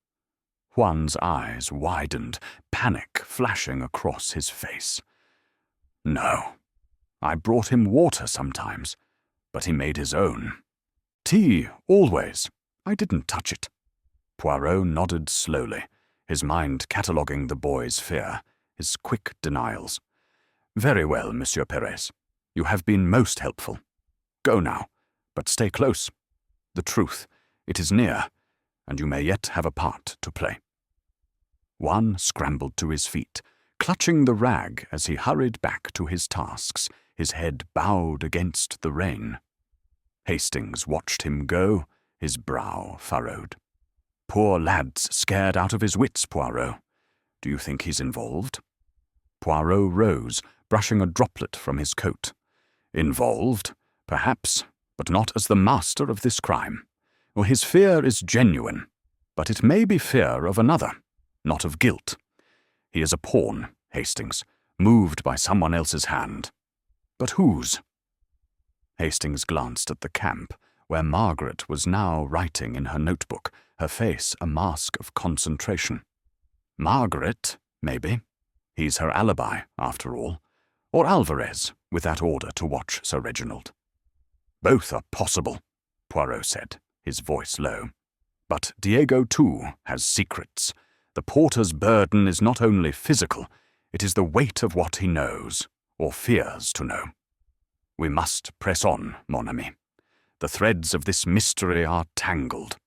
Juan's eyes widened, panic flashing across his face. No. I brought him water sometimes, but he made his own. Tea, always. I didn't touch it. Poirot nodded slowly, his mind cataloguing the boy's fear, his quick denials. Very well, Monsieur Perez. You have been most helpful. Go now, but stay close. The truth, it is near, and you may yet have a part to play. Juan scrambled to his feet, clutching the rag as he hurried back to his tasks, his head bowed against the rain. Hastings watched him go, his brow furrowed. Poor lad's scared out of his wits, Poirot. Do you think he's involved? Poirot rose, brushing a droplet from his coat. Involved, perhaps, but not as the master of this crime. Well, his fear is genuine, but it may be fear of another, not of guilt. He is a pawn, Hastings, moved by someone else's hand. But whose? Hastings glanced at the camp, where Margaret was now writing in her notebook, her face a mask of concentration. Margaret, maybe. He's her alibi, after all. Or Alvarez, with that order to watch Sir Reginald. Both are possible, Poirot said, his voice low. But Diego, too, has secrets. The porter's burden is not only physical, it is the weight of what he knows, or fears to know. We must press on, mon ami. The threads of this mystery are tangled,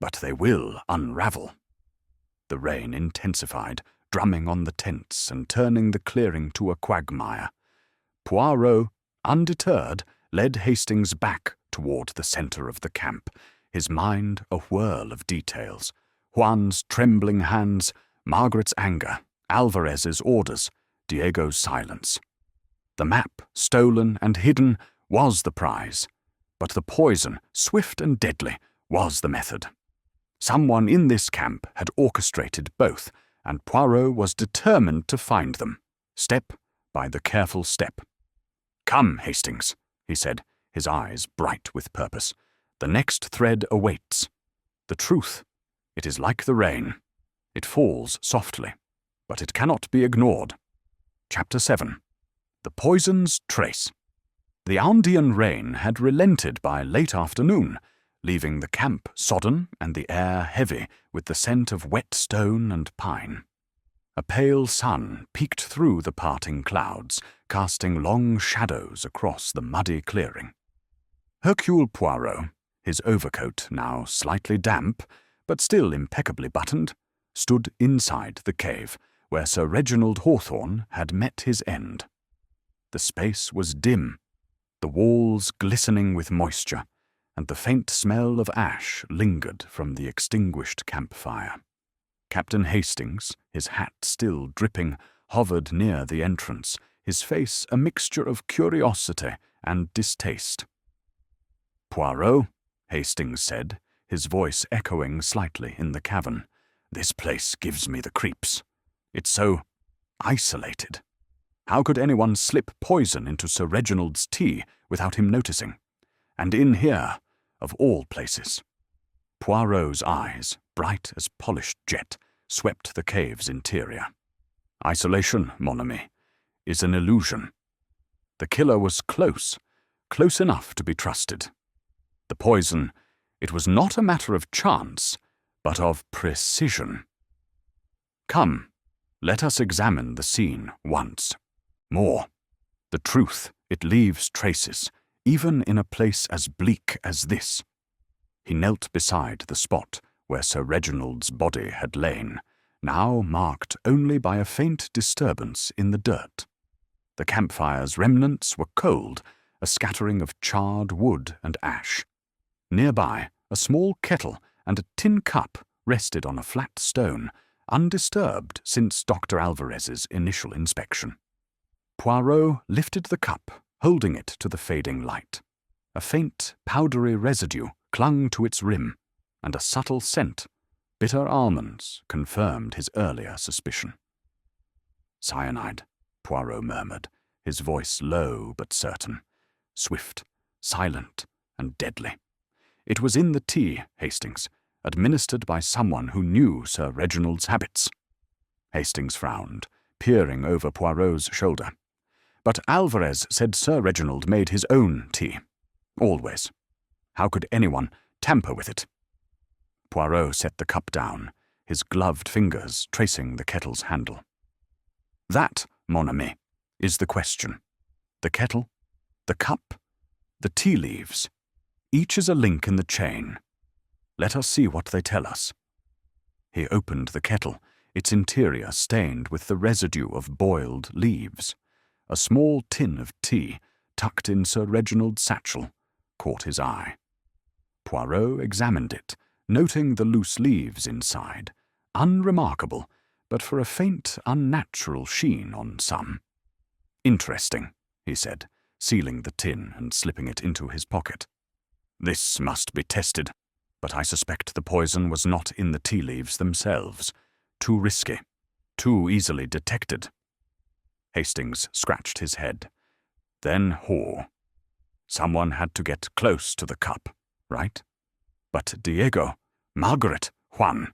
but they will unravel. The rain intensified, drumming on the tents and turning the clearing to a quagmire. Poirot, undeterred, led Hastings back toward the center of the camp, his mind a whirl of details. Juan's trembling hands, Margaret's anger, Alvarez's orders, Diego's silence. The map, stolen and hidden, was the prize, but the poison, swift and deadly, was the method. Someone in this camp had orchestrated both, and Poirot was determined to find them, step by the careful step. "Come, Hastings," he said, his eyes bright with purpose. "The next thread awaits. The truth, it is like the rain. It falls softly, but it cannot be ignored." Chapter 7. The Poison's Trace. The Andean rain had relented by late afternoon, leaving the camp sodden and the air heavy with the scent of wet stone and pine. A pale sun peeked through the parting clouds, casting long shadows across the muddy clearing. Hercule Poirot, his overcoat now slightly damp, but still impeccably buttoned, stood inside the cave, where Sir Reginald Hawthorne had met his end. The space was dim, the walls glistening with moisture, and the faint smell of ash lingered from the extinguished campfire. Captain Hastings, his hat still dripping, hovered near the entrance, his face a mixture of curiosity and distaste. "Poirot," Hastings said, his voice echoing slightly in the cavern, "this place gives me the creeps. It's so isolated. How could anyone slip poison into Sir Reginald's tea without him noticing? And in here, of all places." Poirot's eyes, bright as polished jet, swept the cave's interior. "Isolation, mon ami, is an illusion. The killer was close enough to be trusted. The poison, it was not a matter of chance, but of precision. Come, let us examine the scene once more. The truth, it leaves traces, even in a place as bleak as this." He knelt beside the spot where Sir Reginald's body had lain, now marked only by a faint disturbance in the dirt. The campfire's remnants were cold, a scattering of charred wood and ash. Nearby, a small kettle and a tin cup rested on a flat stone, undisturbed since Dr. Alvarez's initial inspection. Poirot lifted the cup, holding it to the fading light. A faint, powdery residue clung to its rim, and a subtle scent, bitter almonds, confirmed his earlier suspicion. "Cyanide," Poirot murmured, his voice low but certain, swift, silent, and deadly. "It was in the tea, Hastings, administered by someone who knew Sir Reginald's habits." Hastings frowned, peering over Poirot's shoulder. "But Alvarez said Sir Reginald made his own tea. Always. How could anyone tamper with it?" Poirot set the cup down, his gloved fingers tracing the kettle's handle. "That, mon ami, is the question. The kettle, the cup, the tea leaves. Each is a link in the chain. Let us see what they tell us." He opened the kettle, its interior stained with the residue of boiled leaves. A small tin of tea, tucked in Sir Reginald's satchel, caught his eye. Poirot examined it, noting the loose leaves inside, unremarkable, but for a faint, unnatural sheen on some. "Interesting," he said, sealing the tin and slipping it into his pocket. "This must be tested, but I suspect the poison was not in the tea leaves themselves. Too risky, too easily detected." Hastings scratched his head. Then Haw. "Someone had to get close to the cup, right? But Diego, Margaret, Juan,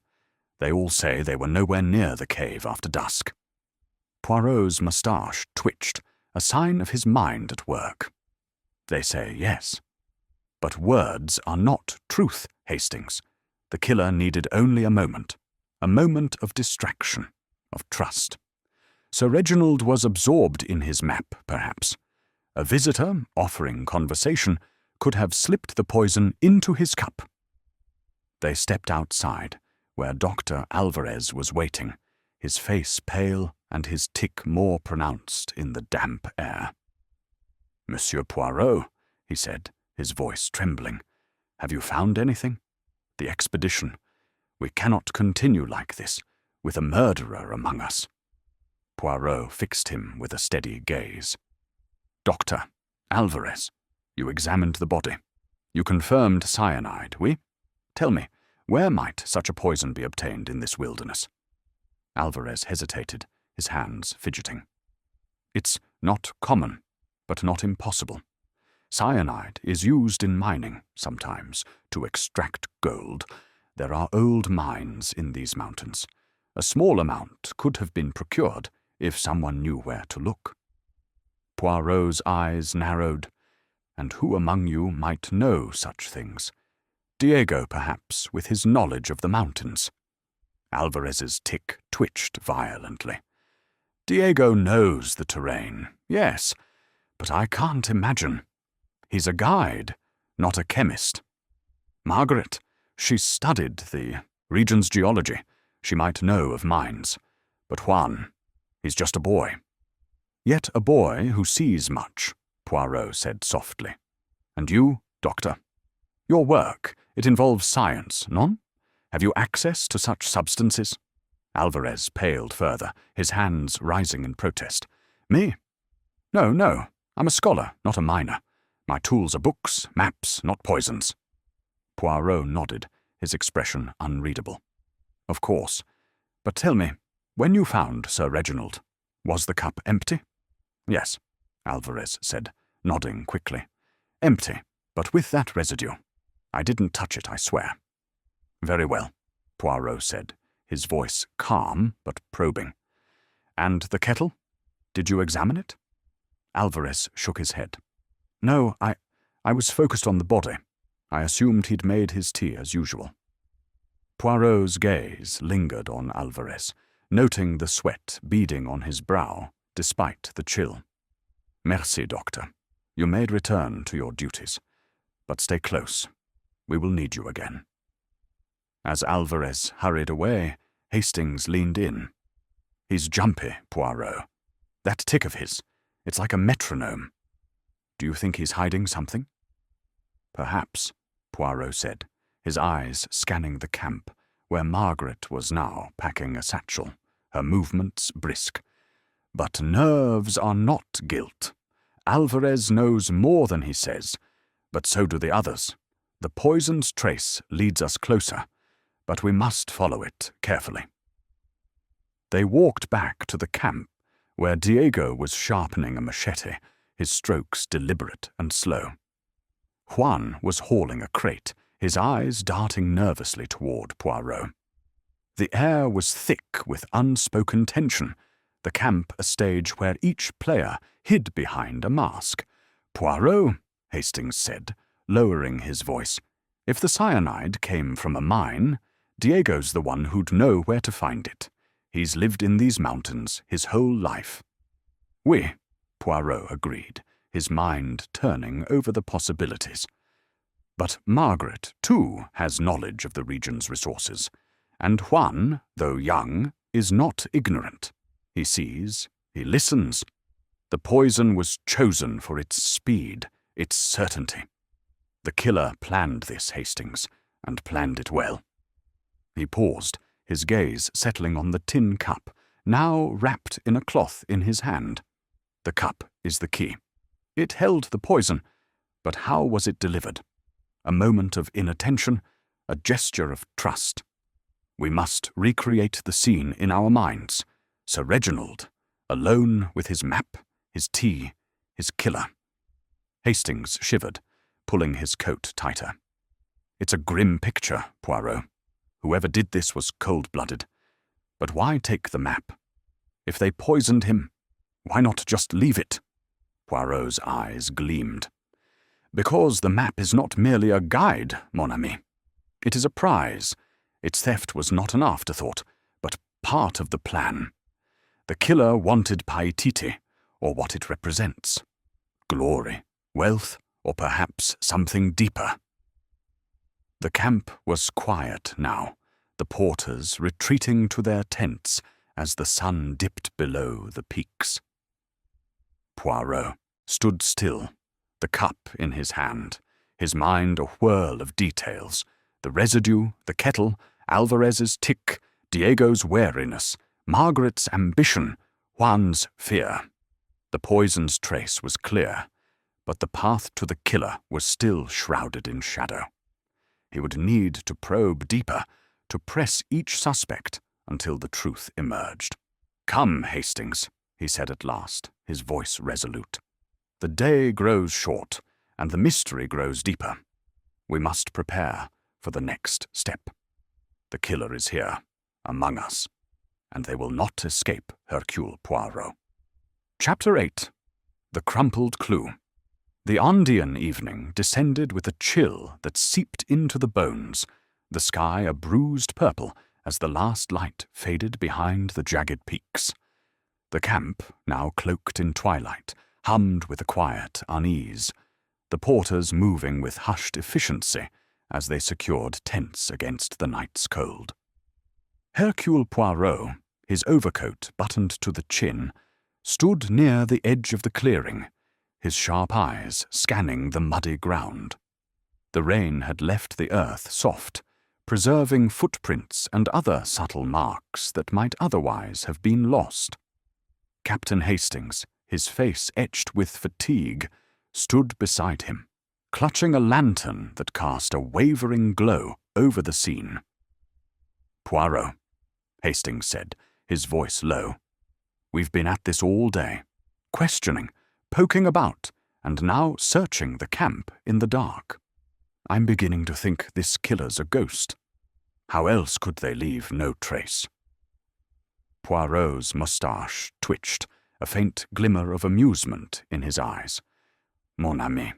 they all say they were nowhere near the cave after dusk." Poirot's moustache twitched, a sign of his mind at work. "They say yes. But words are not truth, Hastings. The killer needed only a moment of distraction, of trust. Sir Reginald was absorbed in his map, perhaps. A visitor, offering conversation, could have slipped the poison into his cup." They stepped outside, where Dr. Alvarez was waiting, his face pale and his tic more pronounced in the damp air. "Monsieur Poirot," he said, his voice trembling, "have you found anything? The expedition. We cannot continue like this, with a murderer among us." Poirot fixed him with a steady gaze. "Dr. Alvarez, you examined the body. You confirmed cyanide, oui? Tell me, where might such a poison be obtained in this wilderness?" Alvarez hesitated, his hands fidgeting. "It's not common, but not impossible. Cyanide is used in mining, sometimes, to extract gold. There are old mines in these mountains. A small amount could have been procured if someone knew where to look." Poirot's eyes narrowed. "And who among you might know such things? Diego, perhaps, with his knowledge of the mountains." Alvarez's tic twitched violently. "Diego knows the terrain, yes, but I can't imagine. He's a guide, not a chemist. Margaret, she studied the region's geology. She might know of mines. But Juan, he's just a boy." "Yet a boy who sees much," Poirot said softly. "And you, Doctor? Your work, it involves science, non? Have you access to such substances?" Alvarez paled further, his hands rising in protest. "Me? No, I'm a scholar, not a miner. My tools are books, maps, not poisons." Poirot nodded, his expression unreadable. "Of course. But tell me, when you found Sir Reginald, was the cup empty?" "Yes," Alvarez said, nodding quickly. "Empty, but with that residue. I didn't touch it, I swear." "Very well," Poirot said, his voice calm but probing. "And the kettle? Did you examine it?" Alvarez shook his head. "No, I was focused on the body. I assumed he'd made his tea as usual." Poirot's gaze lingered on Alvarez, noting the sweat beading on his brow despite the chill. "Merci, Doctor. You may return to your duties. But stay close. We will need you again." As Alvarez hurried away, Hastings leaned in. "He's jumpy, Poirot. That tic of his, it's like a metronome. Do you think he's hiding something?" "Perhaps," Poirot said, his eyes scanning the camp, where Margaret was now packing a satchel, her movements brisk. "But nerves are not guilt. Alvarez knows more than he says, but so do the others. The poison's trace leads us closer, but we must follow it carefully." They walked back to the camp, where Diego was sharpening a machete, his strokes deliberate and slow. Juan was hauling a crate, his eyes darting nervously toward Poirot. The air was thick with unspoken tension, the camp a stage where each player hid behind a mask. "Poirot," Hastings said, lowering his voice, "if the cyanide came from a mine, Diego's the one who'd know where to find it. He's lived in these mountains his whole life." "Oui," Poirot agreed, his mind turning over the possibilities. "But Margaret, too, has knowledge of the region's resources, and Juan, though young, is not ignorant. He sees, he listens. The poison was chosen for its speed, its certainty. The killer planned this, Hastings, and planned it well." He paused, his gaze settling on the tin cup, now wrapped in a cloth in his hand. "The cup is the key. It held the poison, but how was it delivered? A moment of inattention, a gesture of trust. We must recreate the scene in our minds. Sir Reginald, alone with his map, his tea, his killer." Hastings shivered, pulling his coat tighter. "It's a grim picture, Poirot. Whoever did this was cold-blooded. But why take the map? If they poisoned him, why not just leave it?" Poirot's eyes gleamed. "Because the map is not merely a guide, mon ami. It is a prize. Its theft was not an afterthought, but part of the plan. The killer wanted Paititi, or what it represents. Glory, wealth, or perhaps something deeper." The camp was quiet now, the porters retreating to their tents as the sun dipped below the peaks. Poirot stood still, the cup in his hand, his mind a whirl of details, the residue, the kettle, Alvarez's tic, Diego's wariness, Margaret's ambition, Juan's fear. The poison's trace was clear, but the path to the killer was still shrouded in shadow. He would need to probe deeper, to press each suspect until the truth emerged. "Come, Hastings," he said at last, his voice resolute. "The day grows short, and the mystery grows deeper. We must prepare for the next step. The killer is here, among us, and they will not escape Hercule Poirot." Chapter 8. The Crumpled Clue. The Andean evening descended with a chill that seeped into the bones, the sky a bruised purple as the last light faded behind the jagged peaks. The camp, now cloaked in twilight, hummed with a quiet unease, the porters moving with hushed efficiency as they secured tents against the night's cold. Hercule Poirot, his overcoat buttoned to the chin, stood near the edge of the clearing, his sharp eyes scanning the muddy ground. The rain had left the earth soft, preserving footprints and other subtle marks that might otherwise have been lost. Captain Hastings, his face etched with fatigue, stood beside him, clutching a lantern that cast a wavering glow over the scene. "Poirot," Hastings said, his voice low, "we've been at this all day, questioning, poking about, and now searching the camp in the dark. I'm beginning to think this killer's a ghost. How else could they leave no trace?" Poirot's moustache twitched, a faint glimmer of amusement in his eyes. "Mon ami,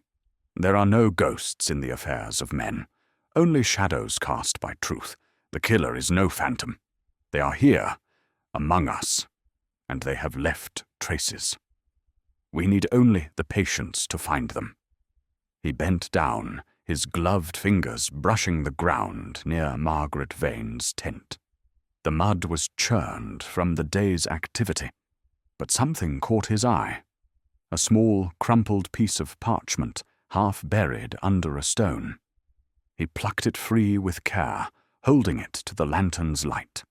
there are no ghosts in the affairs of men, only shadows cast by truth. The killer is no phantom. They are here, among us, and they have left traces. We need only the patience to find them." He bent down, his gloved fingers brushing the ground near Margaret Vane's tent. The mud was churned from the day's activity, but something caught his eye. A small, crumpled piece of parchment, half buried under a stone. He plucked it free with care, holding it to the lantern's light.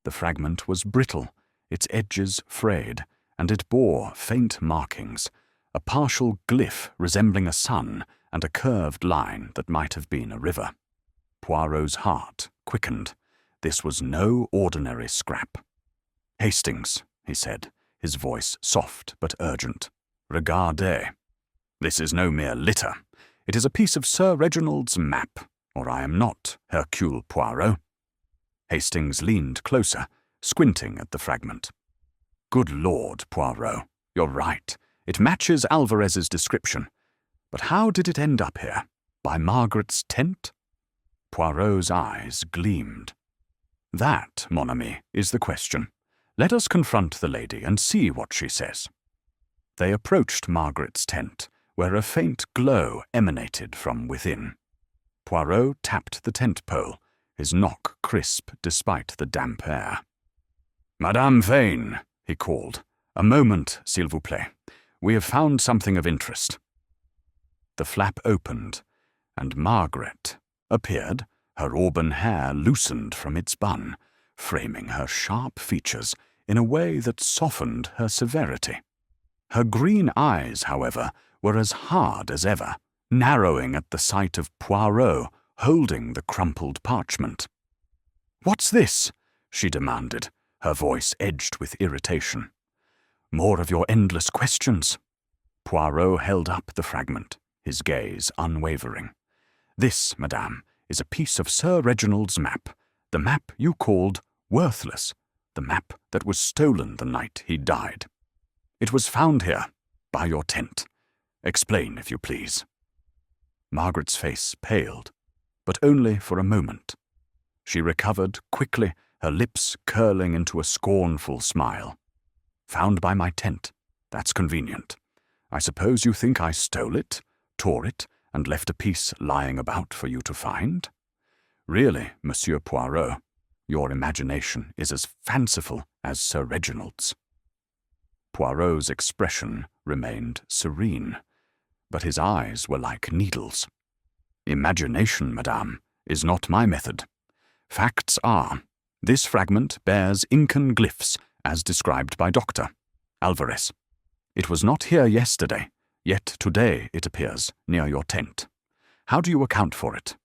The fragment was brittle, its edges frayed, and it bore faint markings, a partial glyph resembling a sun and a curved line that might have been a river. Poirot's heart quickened. This was no ordinary scrap. "Hastings," he said, his voice soft but urgent, "regardez. This is no mere litter. It is a piece of Sir Reginald's map, or I am not Hercule Poirot." Hastings leaned closer, squinting at the fragment. "Good Lord, Poirot, you're right. It matches Alvarez's description. But how did it end up here? By Margaret's tent?" Poirot's eyes gleamed. "That, mon ami, is the question. Let us confront the lady and see what she says." They approached Margaret's tent, where a faint glow emanated from within. Poirot tapped the tent pole, his knock crisp despite the damp air. "Madame Vane," he called, "a moment, s'il vous plaît. We have found something of interest." The flap opened, and Margaret appeared, her auburn hair loosened from its bun, framing her sharp features in a way that softened her severity. Her green eyes, however, were as hard as ever, narrowing at the sight of Poirot holding the crumpled parchment. "What's this?" she demanded, her voice edged with irritation. "More of your endless questions." Poirot held up the fragment, his gaze unwavering. "This, madame, is a piece of Sir Reginald's map, the map you called worthless, the map that was stolen the night he died. It was found here, by your tent. Explain, if you please." Margaret's face paled, but only for a moment. She recovered quickly, her lips curling into a scornful smile. "Found by my tent. That's convenient. I suppose you think I stole it, tore it, and left a piece lying about for you to find? Really, Monsieur Poirot, Your imagination is as fanciful as Sir Reginald's." Poirot's expression remained serene, but his eyes were like needles. "Imagination, madame, is not my method. Facts are, this fragment bears Incan glyphs as described by Dr. Alvarez. It was not here yesterday, yet today it appears near your tent. How do you account for it?"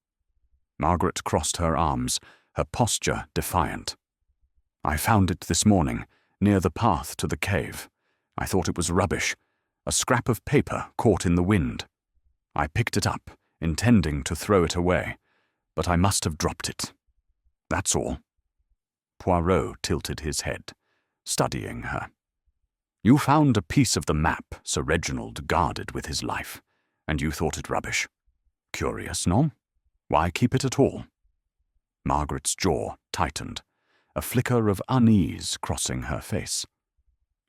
Margaret crossed her arms, her posture defiant. "I found it this morning, near the path to the cave. I thought it was rubbish, a scrap of paper caught in the wind. I picked it up, intending to throw it away, but I must have dropped it. That's all." Poirot tilted his head, studying her. "You found a piece of the map Sir Reginald guarded with his life, and you thought it rubbish. Curious, no? Why keep it at all?" Margaret's jaw tightened, a flicker of unease crossing her face.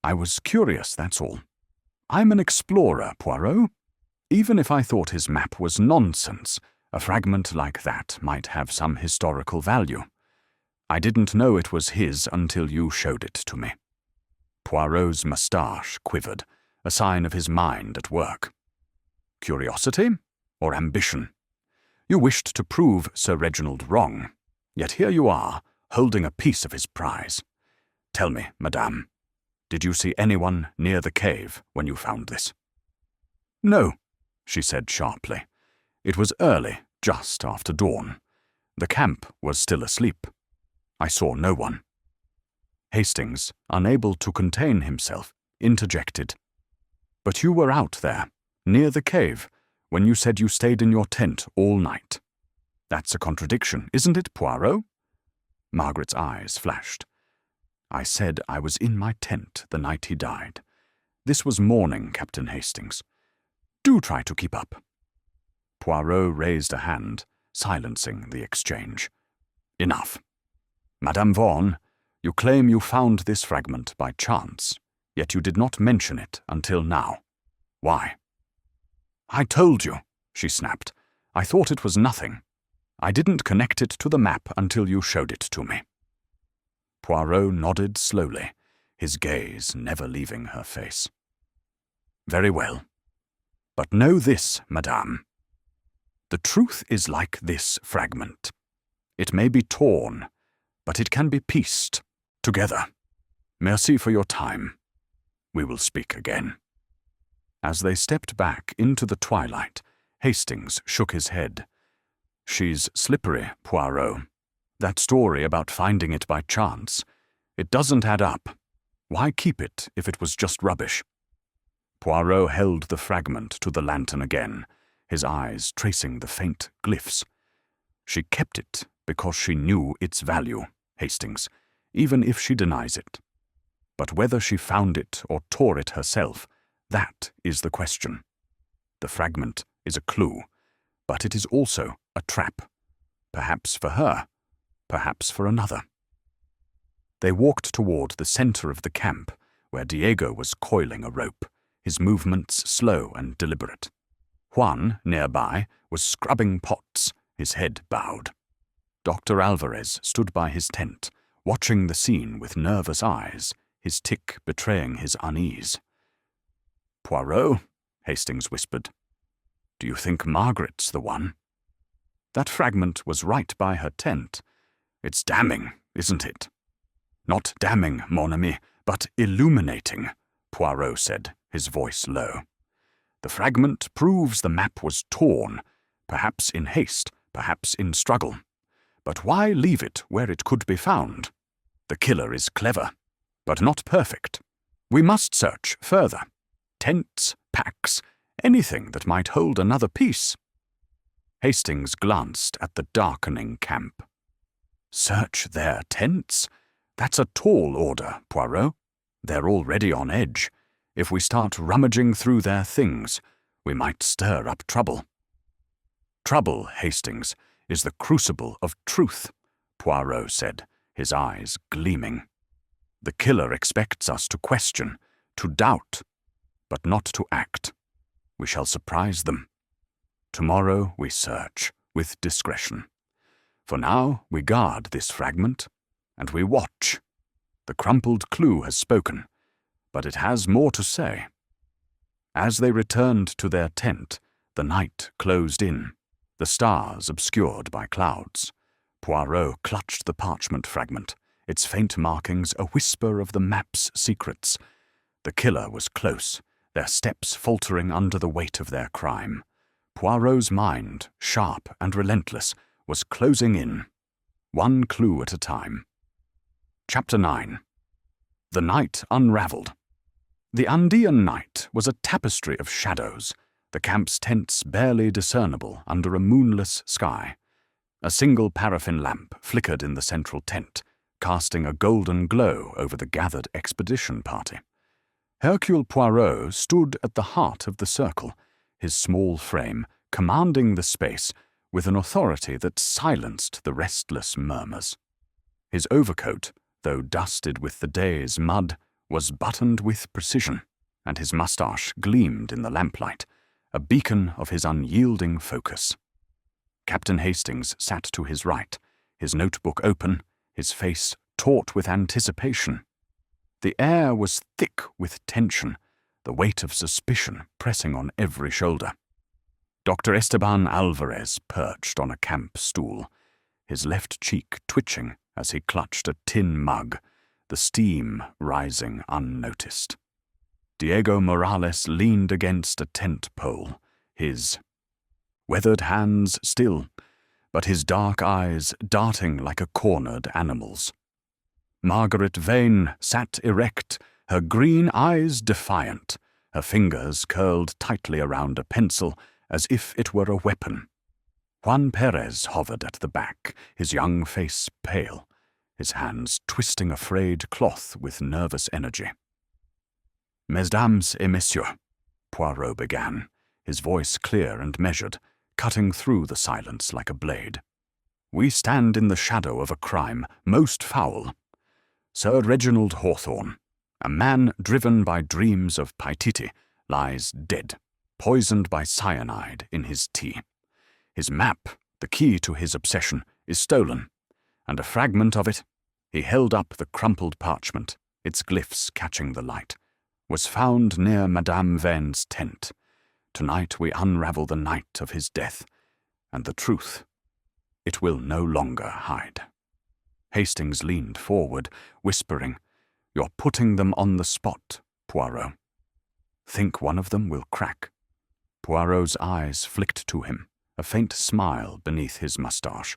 "I was curious, that's all. I'm an explorer, Poirot. Even if I thought his map was nonsense, a fragment like that might have some historical value. I didn't know it was his until you showed it to me." Poirot's moustache quivered, a sign of his mind at work. "Curiosity or ambition? You wished to prove Sir Reginald wrong, yet here you are, holding a piece of his prize. Tell me, madame, did you see anyone near the cave when you found this?" "No," she said sharply. "It was early, just after dawn. The camp was still asleep. I saw no one." Hastings, unable to contain himself, interjected. "But you were out there, near the cave, when you said you stayed in your tent all night. That's a contradiction, isn't it, Poirot?" Margaret's eyes flashed. "I said I was in my tent the night he died. This was morning, Captain Hastings. Do try to keep up." Poirot raised a hand, silencing the exchange. "Enough. Madame Vaughan, you claim you found this fragment by chance, yet you did not mention it until now. Why?" "I told you," she snapped. "I thought it was nothing. I didn't connect it to the map until you showed it to me." Poirot nodded slowly, his gaze never leaving her face. "Very well. But know this, madame. The truth is like this fragment. It may be torn, but it can be pieced together. Merci for your time. We will speak again." As they stepped back into the twilight, Hastings shook his head. "She's slippery, Poirot. That story about finding it by chance. It doesn't add up. Why keep it if it was just rubbish?" Poirot held the fragment to the lantern again, his eyes tracing the faint glyphs. "She kept it because she knew its value, Hastings, even if she denies it. But whether she found it or tore it herself, that is the question. The fragment is a clue, but it is also a trap. Perhaps for her, perhaps for another." They walked toward the center of the camp, where Diego was coiling a rope, his movements slow and deliberate. Juan, nearby, was scrubbing pots, his head bowed. Dr. Alvarez stood by his tent, watching the scene with nervous eyes, his tic betraying his unease. "Poirot," Hastings whispered, "do you think Margaret's the one? That fragment was right by her tent. It's damning, isn't it?" "Not damning, mon ami, but illuminating," Poirot said, his voice low. "The fragment proves the map was torn, perhaps in haste, perhaps in struggle. But why leave it where it could be found? The killer is clever, but not perfect. We must search further. Tents, packs, anything that might hold another piece." Hastings glanced at the darkening camp. "Search their tents? That's a tall order, Poirot. They're already on edge. If we start rummaging through their things, we might stir up trouble." "Trouble, Hastings, is the crucible of truth," Poirot said, his eyes gleaming. "The killer expects us to question, to doubt, but not to act. We shall surprise them. Tomorrow we search, with discretion. For now we guard this fragment, and we watch. The crumpled clue has spoken, but it has more to say. As they returned to their tent, the night closed in, the stars obscured by clouds. Poirot clutched the parchment fragment, its faint markings a whisper of the map's secrets. The killer was close, their steps faltering under the weight of their crime. Poirot's mind, sharp and relentless, was closing in, one clue at a time. Chapter 9. The night unraveled. The Andean night was a tapestry of shadows, the camp's tents barely discernible under a moonless sky. A single paraffin lamp flickered in the central tent, casting a golden glow over the gathered expedition party. Hercule Poirot stood at the heart of the circle, his small frame commanding the space with an authority that silenced the restless murmurs. His overcoat, though dusted with the day's mud, was buttoned with precision, and his moustache gleamed in the lamplight, a beacon of his unyielding focus. Captain Hastings sat to his right, his notebook open, his face taut with anticipation. The air was thick with tension, the weight of suspicion pressing on every shoulder. Dr. Esteban Alvarez perched on a camp stool, his left cheek twitching as he clutched a tin mug, the steam rising unnoticed. Diego Morales leaned against a tent pole, his weathered hands still, but his dark eyes darting like a cornered animal's. Margaret Vane sat erect, her green eyes defiant, her fingers curled tightly around a pencil as if it were a weapon. Juan Perez hovered at the back, his young face pale, his hands twisting a frayed cloth with nervous energy. "Mesdames et messieurs," Poirot began, his voice clear and measured, cutting through the silence like a blade. "We stand in the shadow of a crime most foul. Sir Reginald Hawthorne, a man driven by dreams of Paititi, lies dead, poisoned by cyanide in his tea. His map, the key to his obsession, is stolen, and a fragment of it," he held up the crumpled parchment, its glyphs catching the light, "was found near Madame Vane's tent. Tonight we unravel the night of his death, and the truth, it will no longer hide." Hastings leaned forward, whispering, "You're putting them on the spot, Poirot. Think one of them will crack?" Poirot's eyes flicked to him, a faint smile beneath his moustache.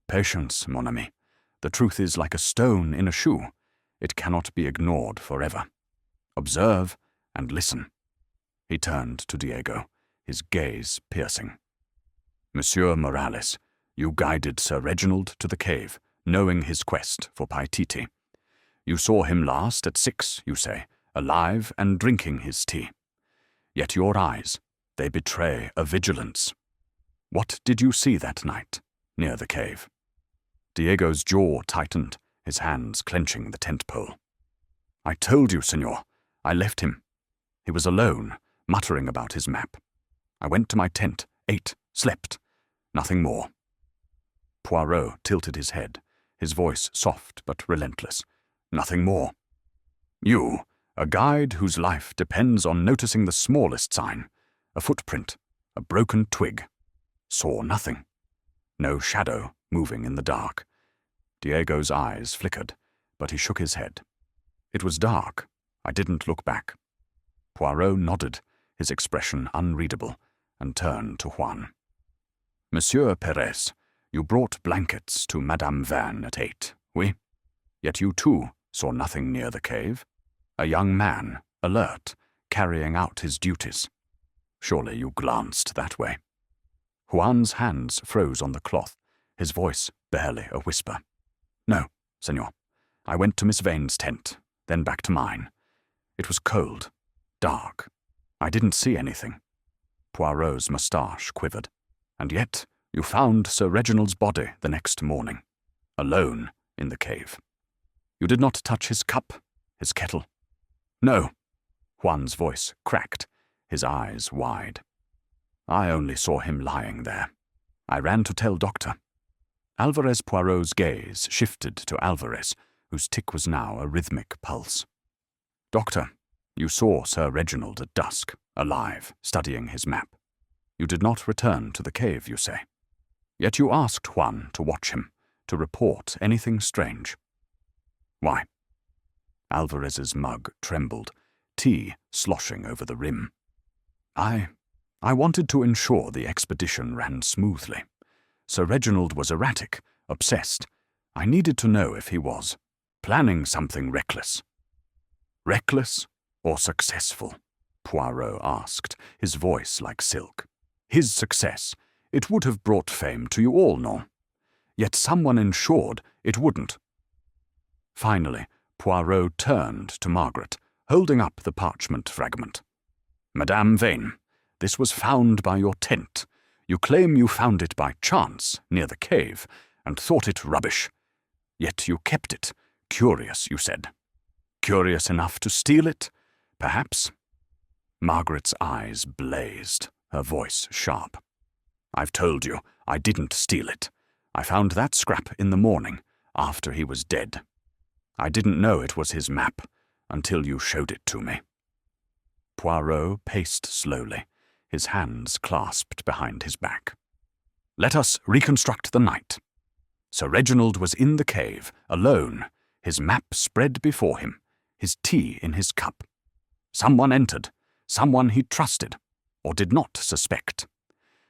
"Patience, mon ami. The truth is like a stone in a shoe. It cannot be ignored forever. Observe and listen." He turned to Diego, his gaze piercing. "Monsieur Morales, you guided Sir Reginald to the cave, knowing his quest for Paititi. You saw him last at 6, you say, alive and drinking his tea. Yet your eyes, they betray a vigilance. What did you see that night, near the cave?" Diego's jaw tightened, his hands clenching the tent pole. "I told you, senor. I left him. He was alone, muttering about his map. I went to my tent, ate, slept. Nothing more." Poirot tilted his head, his voice soft but relentless. "Nothing more. You, a guide whose life depends on noticing the smallest sign, a footprint, a broken twig, saw nothing. No shadow moving in the dark." Diego's eyes flickered, but he shook his head. "It was dark. I didn't look back." Poirot nodded, his expression unreadable, and turned to Juan. "Monsieur Perez, you brought blankets to Madame Vane at 8, oui? Yet you too saw nothing near the cave. A young man, alert, carrying out his duties. Surely you glanced that way." Juan's hands froze on the cloth, his voice barely a whisper. "No, senor. I went to Miss Vane's tent, then back to mine. It was cold, dark. I didn't see anything." Poirot's moustache quivered. "And yet you found Sir Reginald's body the next morning, alone in the cave. You did not touch his cup, his kettle?" "No." Juan's voice cracked, his eyes wide. "I only saw him lying there. I ran to tell Doctor. Alvarez Poirot's gaze shifted to Alvarez, whose tick was now a rhythmic pulse. "Doctor, you saw Sir Reginald at dusk, alive, studying his map. You did not return to the cave, you say. Yet you asked Juan to watch him, to report anything strange. Why?" Alvarez's mug trembled, tea sloshing over the rim. I wanted to ensure the expedition ran smoothly. Sir Reginald was erratic, obsessed. I needed to know if he was planning something reckless. "Reckless or successful?" Poirot asked, his voice like silk. "His success, it would have brought fame to you all, no? Yet someone ensured it wouldn't." Finally, Poirot turned to Margaret, holding up the parchment fragment. "Madame Vane, this was found by your tent. You claim you found it by chance near the cave and thought it rubbish. Yet you kept it. Curious, you said. Curious enough to steal it, perhaps?" Margaret's eyes blazed, her voice sharp. "I've told you, I didn't steal it. I found that scrap in the morning, after he was dead. I didn't know it was his map until you showed it to me." Poirot paced slowly, his hands clasped behind his back. "Let us reconstruct the night. Sir Reginald was in the cave, alone, his map spread before him, his tea in his cup. Someone entered, someone he trusted, or did not suspect.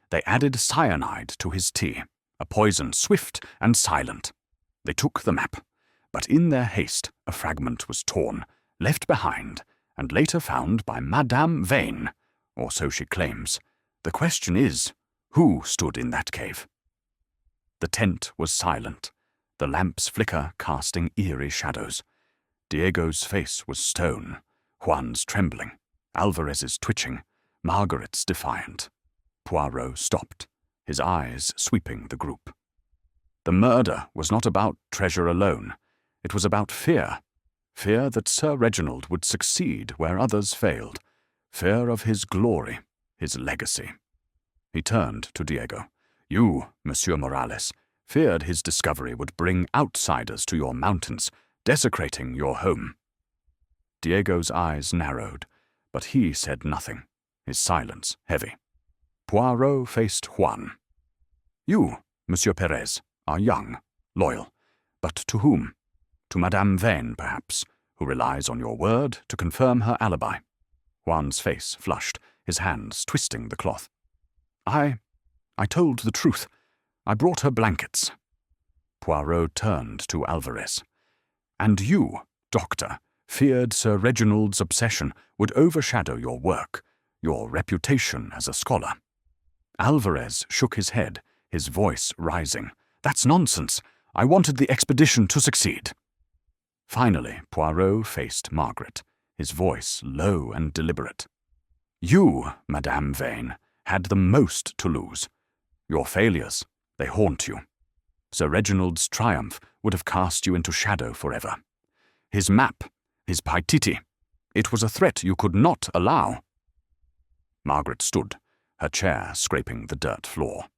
They added cyanide to his tea, a poison swift and silent. They took the map, but in their haste a fragment was torn, left behind, and later found by Madame Vane, or so she claims. The question is, who stood in that cave?" The tent was silent, the lamp's flicker casting eerie shadows. Diego's face was stone, Juan's trembling, Alvarez's twitching, Margaret's defiant. Poirot stopped, his eyes sweeping the group. The murder was not about treasure alone. It was about fear. Fear that Sir Reginald would succeed where others failed. Fear of his glory, his legacy. He turned to Diego. "You, Monsieur Morales, feared his discovery would bring outsiders to your mountains, desecrating your home." Diego's eyes narrowed, but he said nothing, his silence heavy. Poirot faced Juan. "You, Monsieur Perez, are young, loyal, but to whom? To Madame Vane, perhaps, who relies on your word to confirm her alibi." Juan's face flushed, his hands twisting the cloth. I told the truth. I brought her blankets." Poirot turned to Alvarez. "And you, doctor, feared Sir Reginald's obsession would overshadow your work, your reputation as a scholar." Alvarez shook his head, his voice rising. "That's nonsense. I wanted the expedition to succeed." Finally, Poirot faced Margaret, his voice low and deliberate. "You, Madame Vane, had the most to lose. Your failures, they haunt you. Sir Reginald's triumph would have cast you into shadow forever. His map, his Paititi, it was a threat you could not allow." Margaret stood, her chair scraping the dirt floor.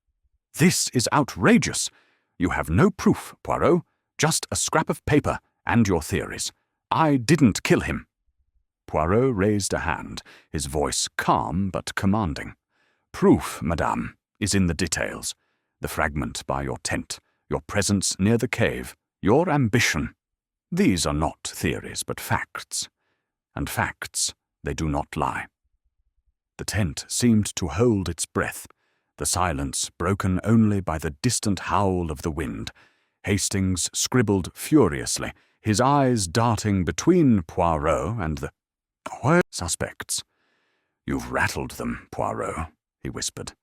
"This is outrageous. You have no proof, Poirot, just a scrap of paper and your theories. I didn't kill him." Poirot raised a hand, his voice calm but commanding. "Proof, madame, is in the details. The fragment by your tent, your presence near the cave, your ambition. These are not theories but facts. And facts, they do not lie." The tent seemed to hold its breath, the silence broken only by the distant howl of the wind. Hastings scribbled furiously, his eyes darting between Poirot and the suspects. "You've rattled them, Poirot," he whispered.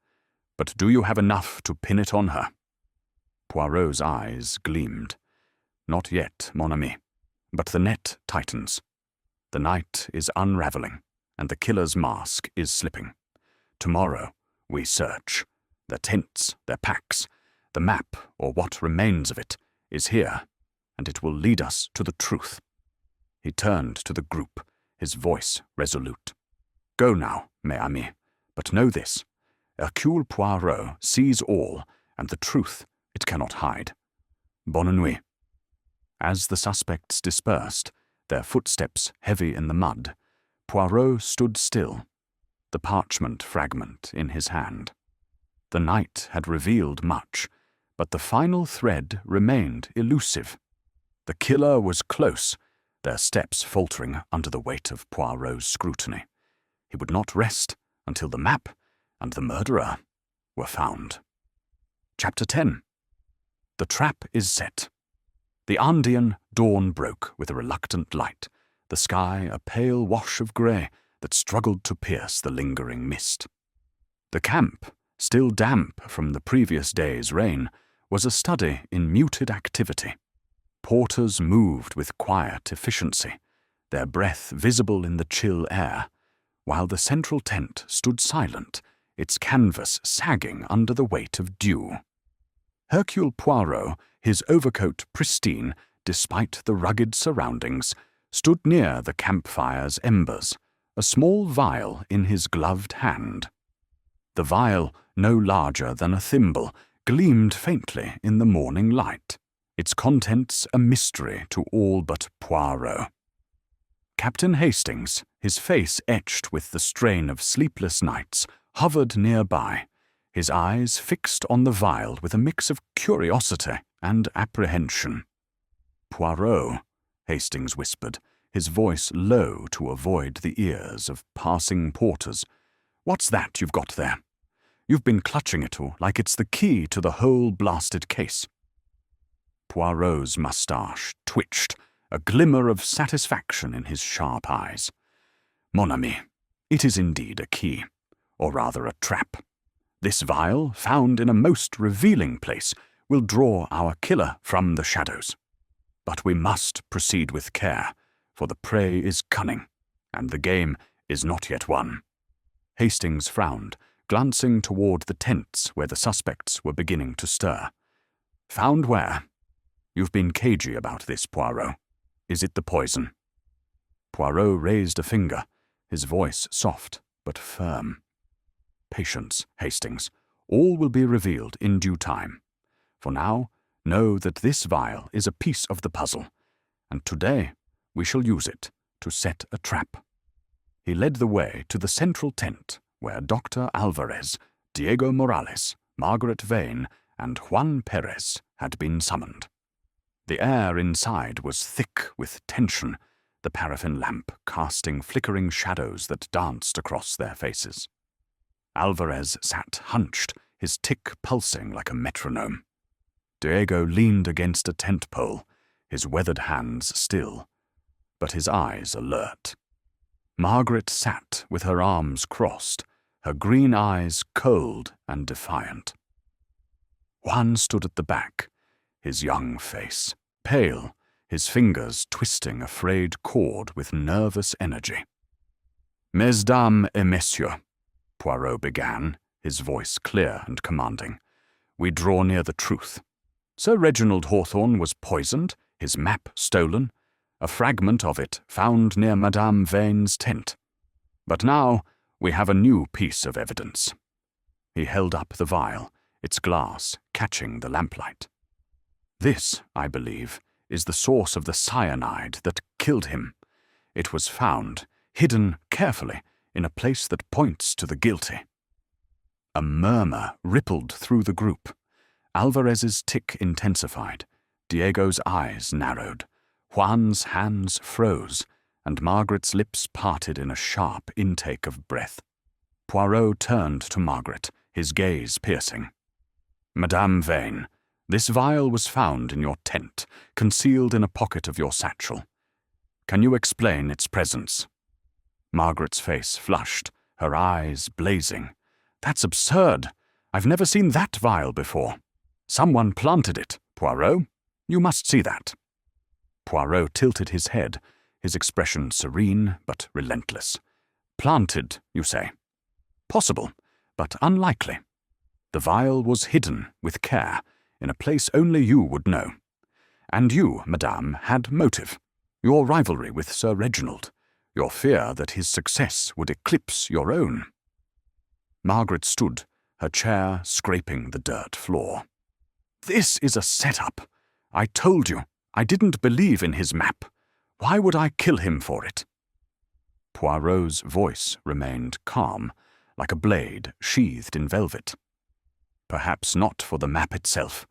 "But do you have enough to pin it on her?" Poirot's eyes gleamed. "Not yet, mon ami. But the net tightens. The night is unraveling, and the killer's mask is slipping. Tomorrow we search. Their tents, their packs, the map, or what remains of it, is here, and it will lead us to the truth." He turned to the group, his voice resolute. "Go now, mes amis, but know this. Hercule Poirot sees all, and the truth It cannot hide. Bonne nuit. As the suspects dispersed, their footsteps heavy in the mud, Poirot stood still, the parchment fragment in his hand. The night had revealed much, but the final thread remained elusive. The killer was close, their steps faltering under the weight of Poirot's scrutiny. He would not rest until the map and the murderer were found. Chapter 10. The trap is set. The Andean dawn broke with a reluctant light, the sky a pale wash of grey that struggled to pierce the lingering mist. The camp, still damp from the previous day's rain, was a study in muted activity. Porters moved with quiet efficiency, their breath visible in the chill air, while the central tent stood silent, its canvas sagging under the weight of dew. Hercule Poirot, his overcoat pristine despite the rugged surroundings, stood near the campfire's embers, a small vial in his gloved hand. The vial, no larger than a thimble, gleamed faintly in the morning light, its contents a mystery to all but Poirot. Captain Hastings, his face etched with the strain of sleepless nights, hovered nearby, his eyes fixed on the vial with a mix of curiosity and apprehension. "Poirot," Hastings whispered, his voice low to avoid the ears of passing porters. "What's that you've got there? You've been clutching it like it's the key to the whole blasted case." Poirot's moustache twitched, a glimmer of satisfaction in his sharp eyes. "Mon ami, it is indeed a key, or rather a trap. This vial, found in a most revealing place, will draw our killer from the shadows. But we must proceed with care, for the prey is cunning, and the game is not yet won." Hastings frowned, glancing toward the tents where the suspects were beginning to stir. "Found where? You've been cagey about this, Poirot. Is it the poison?" Poirot raised a finger, his voice soft but firm. "Patience, Hastings. All will be revealed in due time. For now, know that this vial is a piece of the puzzle, and today we shall use it to set a trap." He led the way to the central tent where Dr. Alvarez, Diego Morales, Margaret Vane, and Juan Perez had been summoned. The air inside was thick with tension, the paraffin lamp casting flickering shadows that danced across their faces. Alvarez sat hunched, his tick pulsing like a metronome. Diego leaned against a tent pole, his weathered hands still, but his eyes alert. Margaret sat with her arms crossed, her green eyes cold and defiant. Juan stood at the back, his young face pale, his fingers twisting a frayed cord with nervous energy. "Mesdames et messieurs," Poirot began, his voice clear and commanding, "we draw near the truth. Sir Reginald Hawthorne was poisoned, his map stolen, a fragment of it found near Madame Vane's tent. But now we have a new piece of evidence." He held up the vial, its glass catching the lamplight. "This, I believe, is the source of the cyanide that killed him. It was found, hidden carefully, in a place that points to the guilty." A murmur rippled through the group. Alvarez's tick intensified, Diego's eyes narrowed, Juan's hands froze, and Margaret's lips parted in a sharp intake of breath. Poirot turned to Margaret, his gaze piercing. "Madame Vane, this vial was found in your tent, concealed in a pocket of your satchel. Can you explain its presence?" Margaret's face flushed, her eyes blazing. "That's absurd. I've never seen that vial before. Someone planted it, Poirot. You must see that." Poirot tilted his head, his expression serene but relentless. "Planted, you say? Possible, but unlikely. The vial was hidden with care, in a place only you would know. And you, madame, had motive. Your rivalry with Sir Reginald, your fear that his success would eclipse your own." Margaret stood, her chair scraping the dirt floor. This is a setup. I told you, I didn't believe in his map. Why would I kill him for it?" Poirot's voice remained calm, like a blade sheathed in velvet. "Perhaps not for the map itself,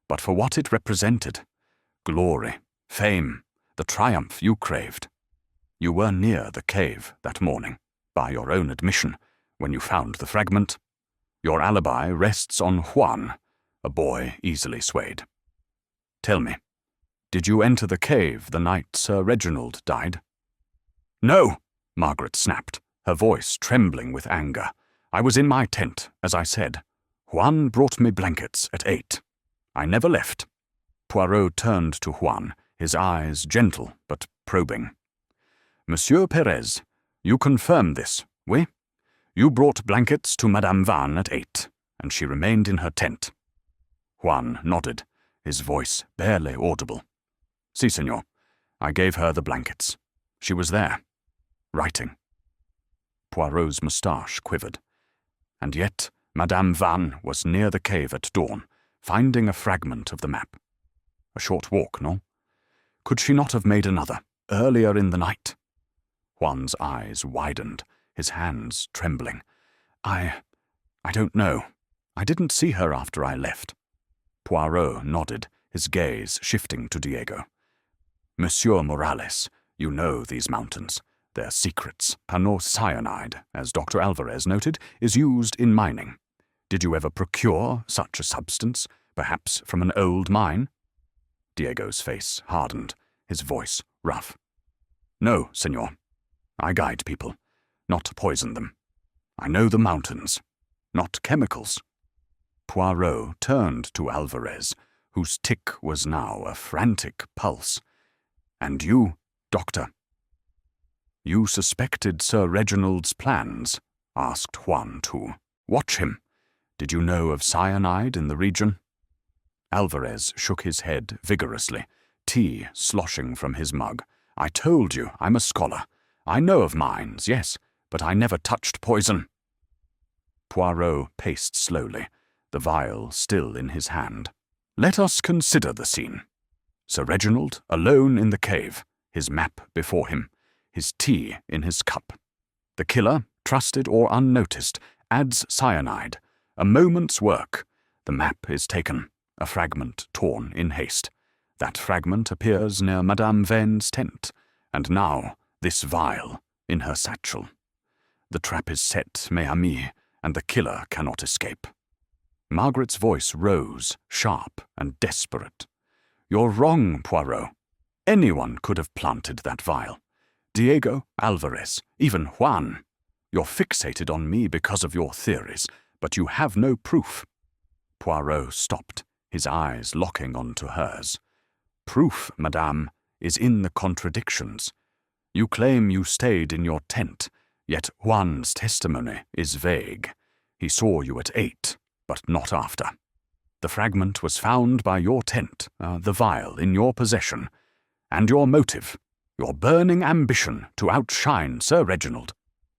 but for what it represented. Glory, fame, the triumph you craved. You were near the cave that morning, by your own admission, when you found the fragment. Your alibi rests on Juan, a boy easily swayed. Tell me, did you enter the cave the night Sir Reginald died?" "No," Margaret snapped, her voice trembling with anger. "I was in my tent, as I said. Juan brought me blankets at 8. I never left." Poirot turned to Juan, his eyes gentle but probing. "Monsieur Perez, you confirm this, oui? You brought blankets to Madame Van at 8, and she remained in her tent." Juan nodded, his voice barely audible. "Si, senor. I gave her the blankets. She was there, writing." Poirot's moustache quivered. And yet Madame Van was near the cave at dawn, finding a fragment of the map. A short walk, no? Could she not have made another, earlier in the night? Juan's eyes widened, his hands trembling. I don't know. I didn't see her after I left." Poirot nodded, his gaze shifting to Diego. "Monsieur Morales, you know these mountains, their secrets. Cyanide, as Dr. Alvarez noted, is used in mining. Did you ever procure such a substance, perhaps from an old mine?" Diego's face hardened, his voice rough. "No, senor. I guide people, not poison them. I know the mountains, not chemicals." Poirot turned to Alvarez, whose tick was now a frantic pulse. "And you, doctor?" "You suspected Sir Reginald's plans?" asked Juan too. "Watch him. Did you know of cyanide in the region?" Alvarez shook his head vigorously, tea sloshing from his mug. "I told you I'm a scholar. I know of mines, yes, but I never touched poison." Poirot paced slowly, the vial still in his hand. "Let us consider the scene. Sir Reginald, alone in the cave, his map before him, his tea in his cup. The killer, trusted or unnoticed, adds cyanide. A moment's work. The map is taken, a fragment torn in haste. That fragment appears near Madame Vane's tent, and now this vial in her satchel. The trap is set, mes amis, and the killer cannot escape." Margaret's voice rose, sharp and desperate. "You're wrong, Poirot. Anyone could have planted that vial. Diego, Alvarez, even Juan. You're fixated on me because of your theories, but you have no proof." Poirot stopped, his eyes locking onto hers. "Proof, madame, is in the contradictions. You claim you stayed in your tent, yet Juan's testimony is vague. He saw you at 8, but not after. The fragment was found by your tent, the vial in your possession, and your motive, your burning ambition to outshine Sir Reginald.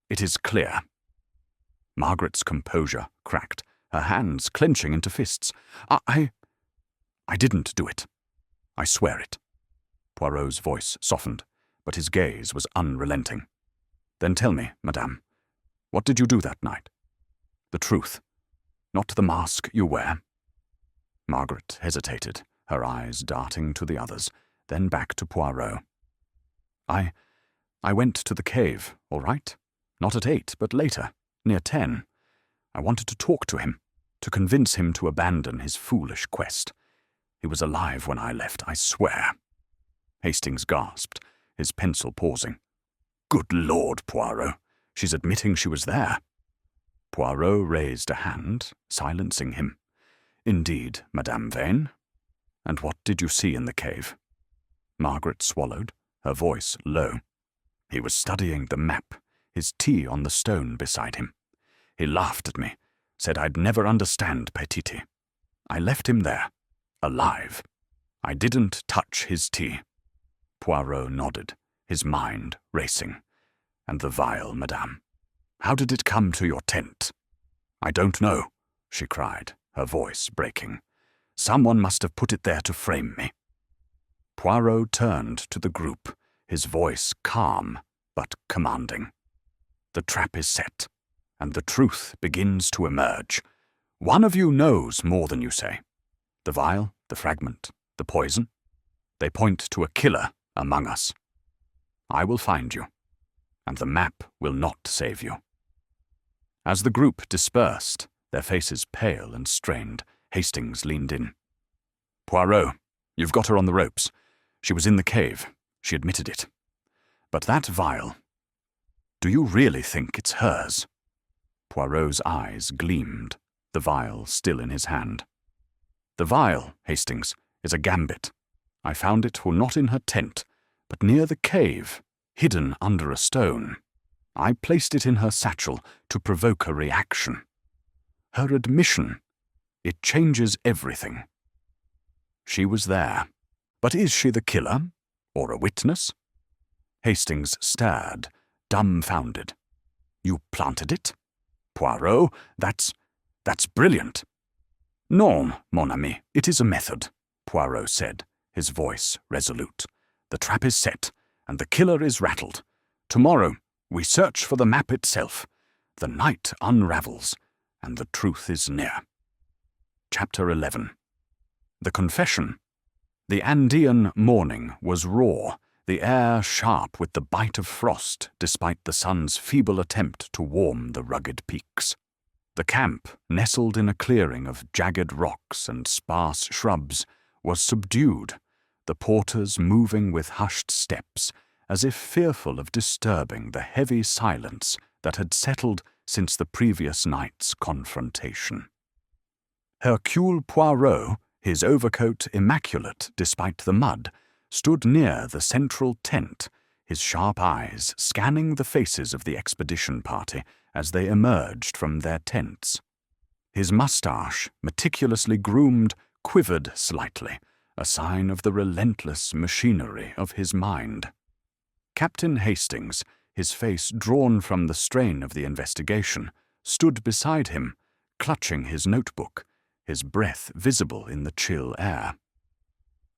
It is clear." Margaret's composure cracked, her hands clenching into fists. I didn't do it. I swear it." Poirot's voice softened, but his gaze was unrelenting. "Then tell me, madame, what did you do that night? The truth, not the mask you wear." Margaret hesitated, her eyes darting to the others, then back to Poirot. I went to the cave, all right. Not at 8, but later, near 10. I wanted to talk to him, to convince him to abandon his foolish quest. He was alive when I left, I swear." Hastings gasped, his pencil pausing. "Good Lord, Poirot, she's admitting she was there." Poirot raised a hand, silencing him. "Indeed, Madame Vane. And what did you see in the cave?" Margaret swallowed, her voice low. "He was studying the map, his tea on the stone beside him. He laughed at me, said I'd never understand Petite. I left him there, alive. I didn't touch his tea." Poirot nodded, his mind racing. "And the vial, madame. How did it come to your tent?" "I don't know," she cried, her voice breaking. Someone must have put it there to frame me. Poirot turned to the group, his voice calm but commanding. The trap is set, and the truth begins to emerge. One of you knows more than you say. The vial, the fragment, the poison, they point to a killer among us. I will find you, and the map will not save you. As the group dispersed, their faces pale and strained, Hastings leaned in. Poirot, you've got her on the ropes. She was in the cave. She admitted it. But that vial, do you really think it's hers? Poirot's eyes gleamed, the vial still in his hand. The vial, Hastings, is a gambit. I found it not in her tent, but near the cave, hidden under a stone. I placed it in her satchel to provoke a reaction. Her admission, it changes everything. She was there. But is she the killer, or a witness? Hastings stared, dumbfounded. You planted it? Poirot, that's brilliant. Non, mon ami, it is a method, Poirot said, his voice resolute. The trap is set, and the killer is rattled. Tomorrow, we search for the map itself. The night unravels, and the truth is near. Chapter 11. The Confession. The Andean morning was raw, the air sharp with the bite of frost despite the sun's feeble attempt to warm the rugged peaks. The camp, nestled in a clearing of jagged rocks and sparse shrubs, was subdued, the porters moving with hushed steps, as if fearful of disturbing the heavy silence that had settled since the previous night's confrontation. Hercule Poirot, his overcoat immaculate despite the mud, stood near the central tent, his sharp eyes scanning the faces of the expedition party as they emerged from their tents. His moustache, meticulously groomed, quivered slightly, a sign of the relentless machinery of his mind. Captain Hastings, his face drawn from the strain of the investigation, stood beside him, clutching his notebook, his breath visible in the chill air.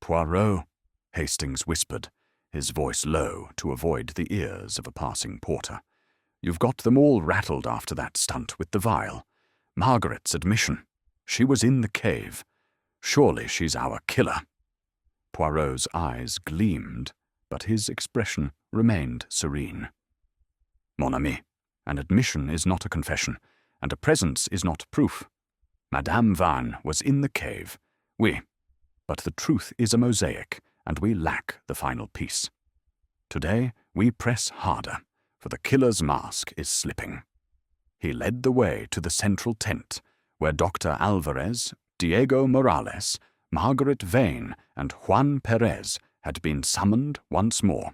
Poirot, Hastings whispered, his voice low to avoid the ears of a passing porter. You've got them all rattled after that stunt with the vial. Margaret's admission. She was in the cave. Surely she's our killer. Poirot's eyes gleamed, but his expression remained serene. Mon ami, an admission is not a confession, and a presence is not proof. Madame Vannes was in the cave. But the truth is a mosaic, and we lack the final piece. Today we press harder, for the killer's mask is slipping. He led the way to the central tent, where Dr. Alvarez, Diego Morales, Margaret Vane, and Juan Perez had been summoned once more.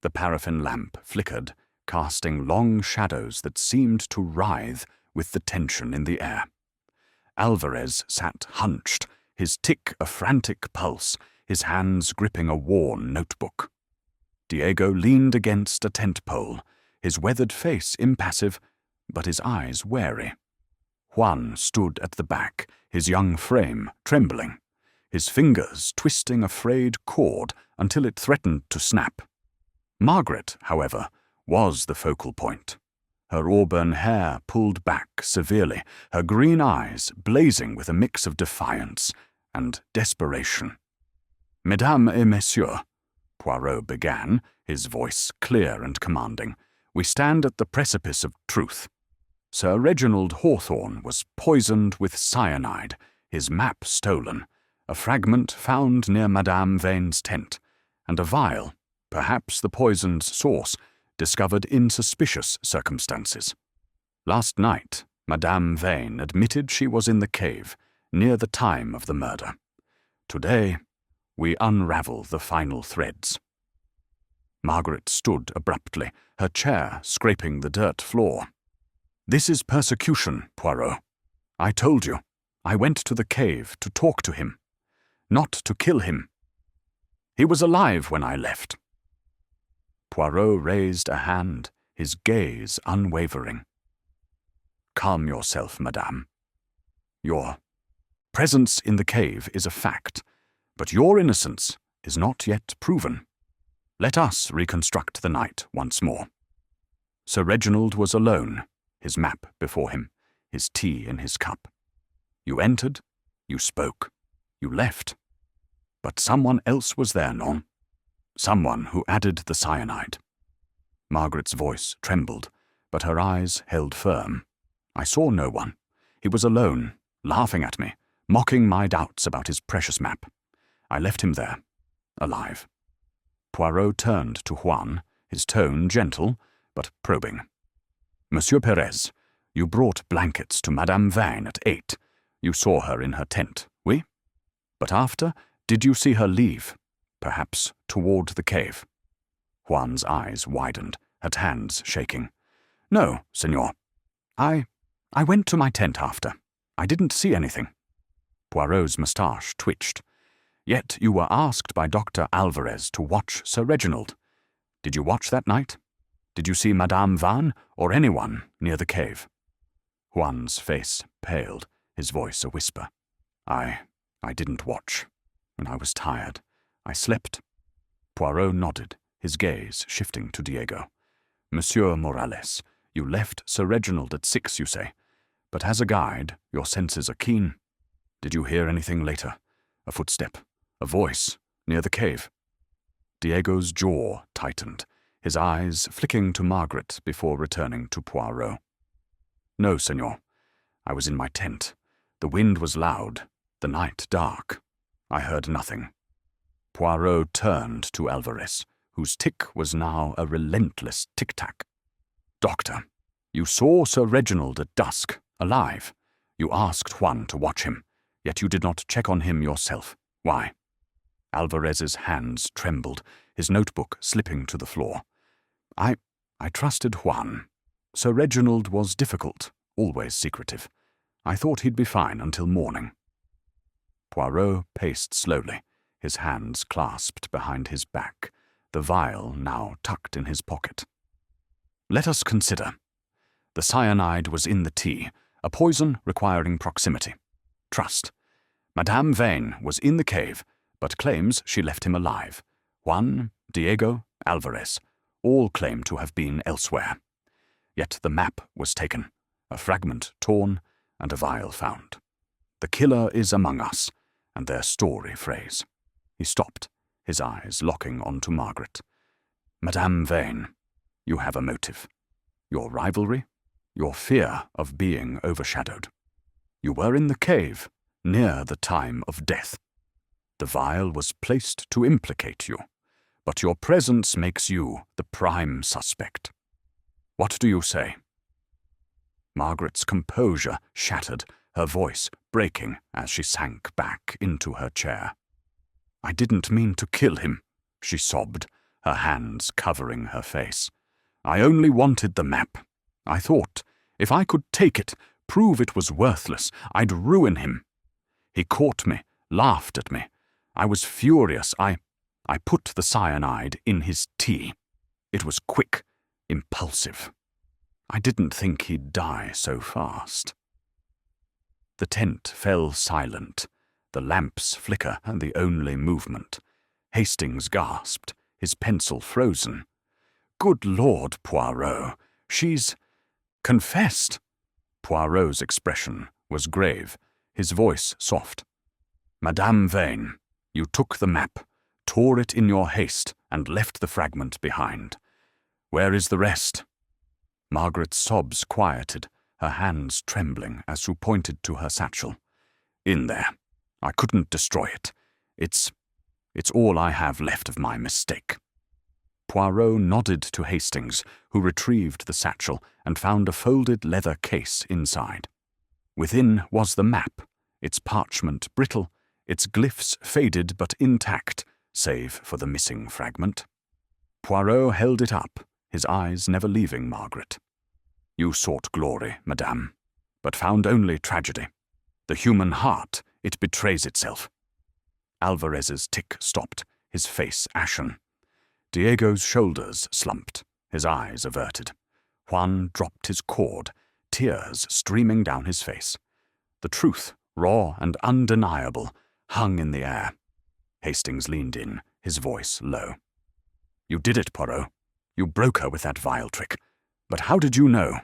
The paraffin lamp flickered, casting long shadows that seemed to writhe with the tension in the air. Alvarez sat hunched, his tick a frantic pulse, his hands gripping a worn notebook. Diego leaned against a tent pole, his weathered face impassive, but his eyes wary. Juan stood at the back, his young frame trembling, his fingers twisting a frayed cord until it threatened to snap. Margaret, however, was the focal point. Her auburn hair pulled back severely, her green eyes blazing with a mix of defiance and desperation. Mesdames et messieurs, Poirot began, his voice clear and commanding, we stand at the precipice of truth. Sir Reginald Hawthorne was poisoned with cyanide, his map stolen, a fragment found near Madame Vane's tent, and a vial, perhaps the poison's source, discovered in suspicious circumstances. Last night, Madame Vane admitted she was in the cave, near the time of the murder. Today, we unravel the final threads. Margaret stood abruptly, her chair scraping the dirt floor. This is persecution, Poirot. I told you, I went to the cave to talk to him, not to kill him. He was alive when I left. Poirot raised a hand, his gaze unwavering. Calm yourself, madame. You're presence in the cave is a fact, but your innocence is not yet proven. Let us reconstruct the night once more. Sir Reginald was alone, his map before him, his tea in his cup. You entered, you spoke, you left. But someone else was there, Non. Someone who added the cyanide. Margaret's voice trembled, but her eyes held firm. I saw no one. He was alone, laughing at me, mocking my doubts about his precious map. I left him there, alive. Poirot turned to Juan, his tone gentle, but probing. Monsieur Perez, you brought blankets to Madame Vane at 8. You saw her in her tent, oui? But after, did you see her leave, perhaps toward the cave? Juan's eyes widened, her hands shaking. No, senor. I went to my tent after. I didn't see anything. Poirot's moustache twitched. Yet you were asked by Dr. Alvarez to watch Sir Reginald. Did you watch that night? Did you see Madame Vane or anyone near the cave? Juan's face paled, his voice a whisper. I didn't watch. When I was tired, I slept. Poirot nodded, his gaze shifting to Diego. Monsieur Morales, you left Sir Reginald at 6, you say. But as a guide, your senses are keen. Did you hear anything later? A footstep, a voice, near the cave? Diego's jaw tightened, his eyes flicking to Margaret before returning to Poirot. No, senor. I was in my tent. The wind was loud, the night dark. I heard nothing. Poirot turned to Alvarez, whose tick was now a relentless tic-tac. Doctor, you saw Sir Reginald at dusk, alive. You asked Juan to watch him, yet you did not check on him yourself. Why? Alvarez's hands trembled, his notebook slipping to the floor. I trusted Juan. Sir Reginald was difficult, always secretive. I thought he'd be fine until morning. Poirot paced slowly, his hands clasped behind his back, the vial now tucked in his pocket. Let us consider. The cyanide was in the tea, a poison requiring proximity. Trust. Madame Vane was in the cave, but claims she left him alive. Juan, Diego, Alvarez, all claim to have been elsewhere. Yet the map was taken, a fragment torn, and a vial found. The killer is among us, and their story phrase. He stopped, his eyes locking onto Margaret. Madame Vane, you have a motive. Your rivalry, your fear of being overshadowed. You were in the cave, near the time of death. The vial was placed to implicate you, but your presence makes you the prime suspect. What do you say? Margaret's composure shattered, her voice breaking as she sank back into her chair. I didn't mean to kill him, she sobbed, her hands covering her face. I only wanted the map. I thought, if I could take it, prove it was worthless, I'd ruin him. He caught me, laughed at me. I was furious. I put the cyanide in his tea. It was quick, impulsive. I didn't think he'd die so fast. The tent fell silent, the lamps flicker and the only movement. Hastings gasped, his pencil frozen. Good Lord, Poirot, she's confessed. Poirot's expression was grave, his voice soft. Madame Vane, you took the map, tore it in your haste, and left the fragment behind. Where is the rest? Margaret's sobs quieted, her hands trembling as she pointed to her satchel. In there. I couldn't destroy it. It's all I have left of my mistake. Poirot nodded to Hastings, who retrieved the satchel and found a folded leather case inside. Within was the map, its parchment brittle, its glyphs faded but intact, save for the missing fragment. Poirot held it up, his eyes never leaving Margaret. You sought glory, madame, but found only tragedy. The human heart, it betrays itself. Alvarez's tick stopped, his face ashen. Diego's shoulders slumped, his eyes averted. Juan dropped his cord, tears streaming down his face. The truth raw and undeniable, hung in the air. Hastings leaned in, his voice low. "You did it, Poirot. You broke her with that vile trick. But how did you know?"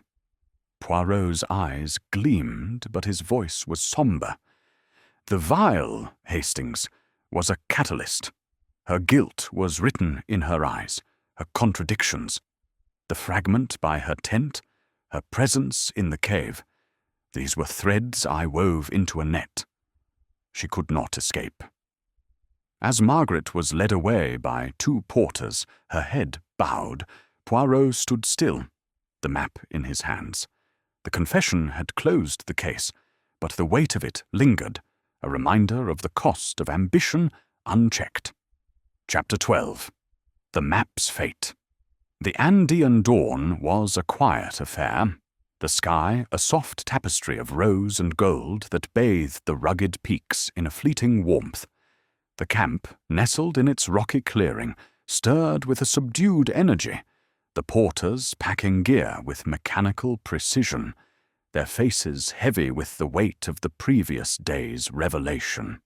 Poirot's eyes gleamed, but his voice was somber. "The vial, Hastings, was a catalyst. Her guilt was written in her eyes, her contradictions. The fragment by her tent, her presence in the cave. These were threads I wove into a net. She could not escape." As Margaret was led away by two porters, her head bowed, Poirot stood still, the map in his hands. The confession had closed the case, but the weight of it lingered, a reminder of the cost of ambition unchecked. Chapter 12. The Map's Fate. The Andean dawn was a quiet affair, the sky a soft tapestry of rose and gold that bathed the rugged peaks in a fleeting warmth. The camp, nestled in its rocky clearing, stirred with a subdued energy, the porters packing gear with mechanical precision, their faces heavy with the weight of the previous day's revelation.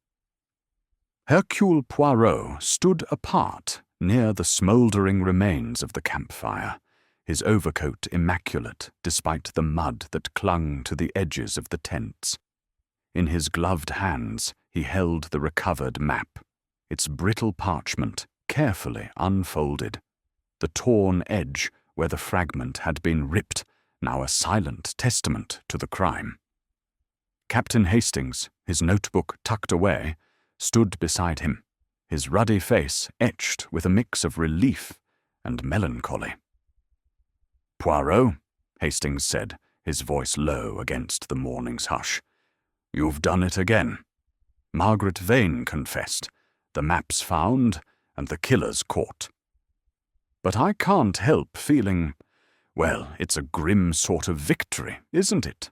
Hercule Poirot stood apart near the smouldering remains of the campfire, his overcoat immaculate despite the mud that clung to the edges of the tents. In his gloved hands he held the recovered map, its brittle parchment carefully unfolded, the torn edge where the fragment had been ripped, now a silent testament to the crime. Captain Hastings, his notebook tucked away, stood beside him, his ruddy face etched with a mix of relief and melancholy. "Poirot," Hastings said, his voice low against the morning's hush, "you've done it again. Margaret Vane confessed, the map's found, and the killer's caught. But I can't help feeling, well, it's a grim sort of victory, isn't it?"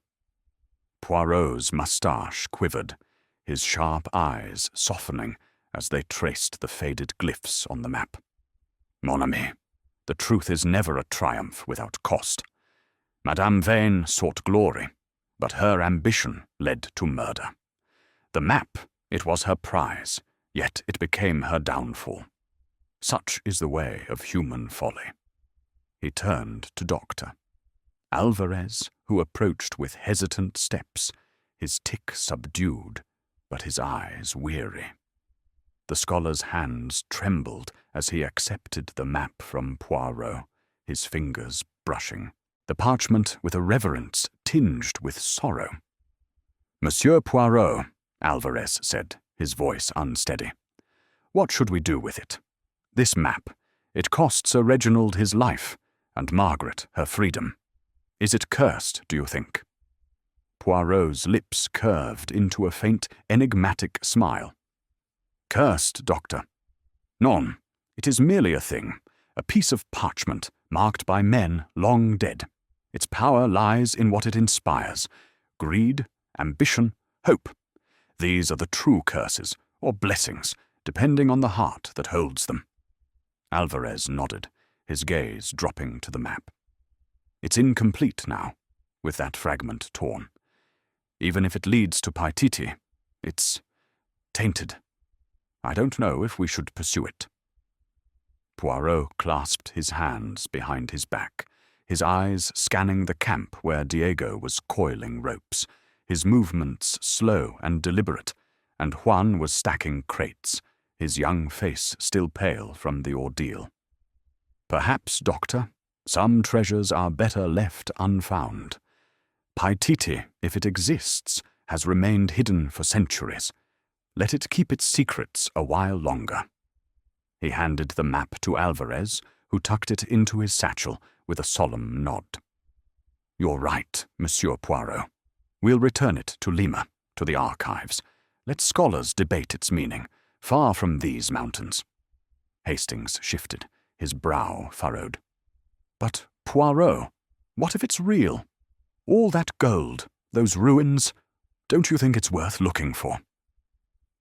Poirot's moustache quivered, his sharp eyes softening as they traced the faded glyphs on the map. "Mon ami, the truth is never a triumph without cost. Madame Vane sought glory, but her ambition led to murder. The map, it was her prize, yet it became her downfall. Such is the way of human folly." He turned to Doctor Alvarez, who approached with hesitant steps, his tic subdued, but his eyes weary. The scholar's hands trembled as he accepted the map from Poirot, his fingers brushing the parchment with a reverence tinged with sorrow. "Monsieur Poirot," Alvarez said, his voice unsteady, "what should we do with it? This map, it cost Sir Reginald his life, and Margaret her freedom. Is it cursed, do you think?" Poirot's lips curved into a faint, enigmatic smile. "Cursed, Doctor? Non, it is merely a thing, a piece of parchment marked by men long dead. Its power lies in what it inspires: greed, ambition, hope. These are the true curses, or blessings, depending on the heart that holds them." Alvarez nodded, his gaze dropping to the map. "It's incomplete now, with that fragment torn. Even if it leads to Paititi, it's tainted. I don't know if we should pursue it." Poirot clasped his hands behind his back, his eyes scanning the camp where Diego was coiling ropes, his movements slow and deliberate, and Juan was stacking crates, his young face still pale from the ordeal. "Perhaps, Doctor, some treasures are better left unfound. Paititi, if it exists, has remained hidden for centuries. Let it keep its secrets a while longer." He handed the map to Alvarez, who tucked it into his satchel with a solemn nod. "You're right, Monsieur Poirot. We'll return it to Lima, to the archives. Let scholars debate its meaning, far from these mountains." Hastings shifted, his brow furrowed. "But, Poirot, what if it's real? All that gold, those ruins, don't you think it's worth looking for?"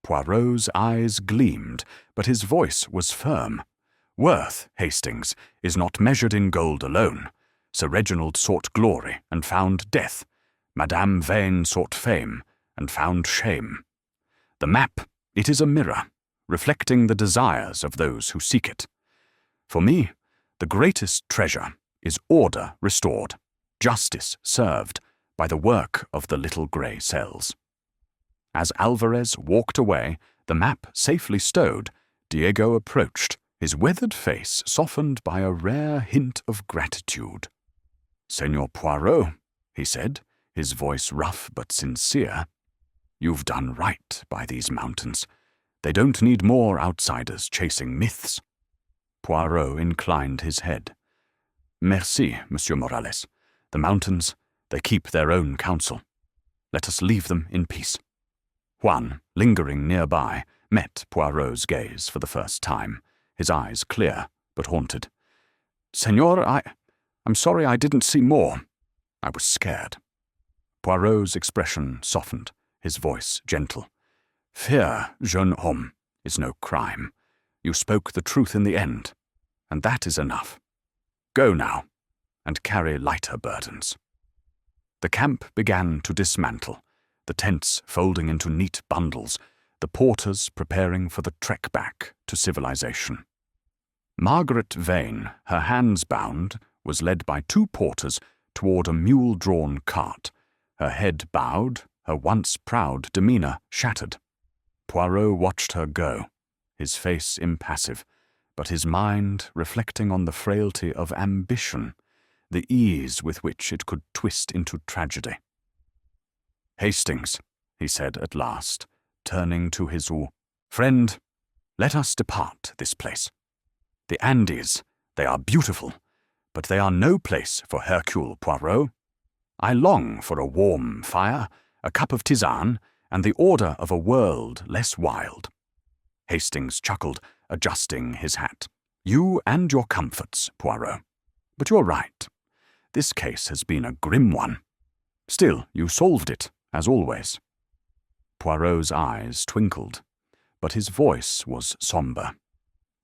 Poirot's eyes gleamed, but his voice was firm. "Worth, Hastings, is not measured in gold alone. Sir Reginald sought glory and found death. Madame Vane sought fame, and found shame. The map, it is a mirror, reflecting the desires of those who seek it. For me, the greatest treasure is order restored, justice served by the work of the little grey cells. As Alvarez walked away, the map safely stowed, Diego approached, his weathered face softened by a rare hint of gratitude. "Senor Poirot," he said, his voice rough but sincere, "you've done right by these mountains. They don't need more outsiders chasing myths." Poirot inclined his head. "Merci, Monsieur Morales. The mountains, they keep their own counsel. Let us leave them in peace." Juan, lingering nearby, met Poirot's gaze for the first time, his eyes clear but haunted. "Senor, I'm sorry I didn't see more. I was scared." Poirot's expression softened, his voice gentle. "Fear, jeune homme, is no crime. You spoke the truth in the end, and that is enough. Go now, and carry lighter burdens." The camp began to dismantle, the tents folding into neat bundles, the porters preparing for the trek back to civilization. Margaret Vane, her hands bound, was led by two porters toward a mule-drawn cart, her head bowed, her once proud demeanor shattered. Poirot watched her go, his face impassive, but his mind reflecting on the frailty of ambition, the ease with which it could twist into tragedy. "Hastings," he said at last, turning to his friend, "let us depart this place. The Andes, they are beautiful, but they are no place for Hercule Poirot. I long for a warm fire, a cup of tisane, and the order of a world less wild." Hastings chuckled, adjusting his hat. "You and your comforts, Poirot. But you're right. This case has been a grim one. Still, you solved it, as always." Poirot's eyes twinkled, but his voice was somber.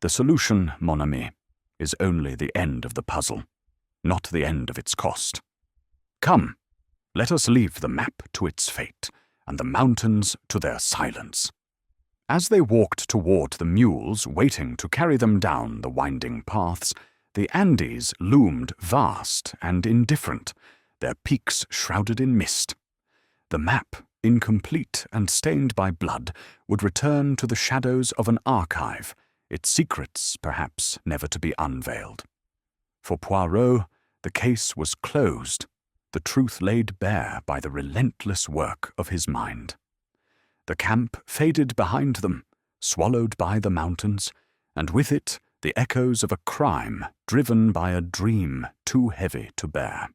"The solution, mon ami, is only the end of the puzzle, not the end of its cost. Come, let us leave the map to its fate, and the mountains to their silence." As they walked toward the mules waiting to carry them down the winding paths, the Andes loomed vast and indifferent, their peaks shrouded in mist. The map, incomplete and stained by blood, would return to the shadows of an archive, its secrets perhaps never to be unveiled. For Poirot, the case was closed, the truth laid bare by the relentless work of his mind. The camp faded behind them, swallowed by the mountains, and with it the echoes of a crime driven by a dream too heavy to bear.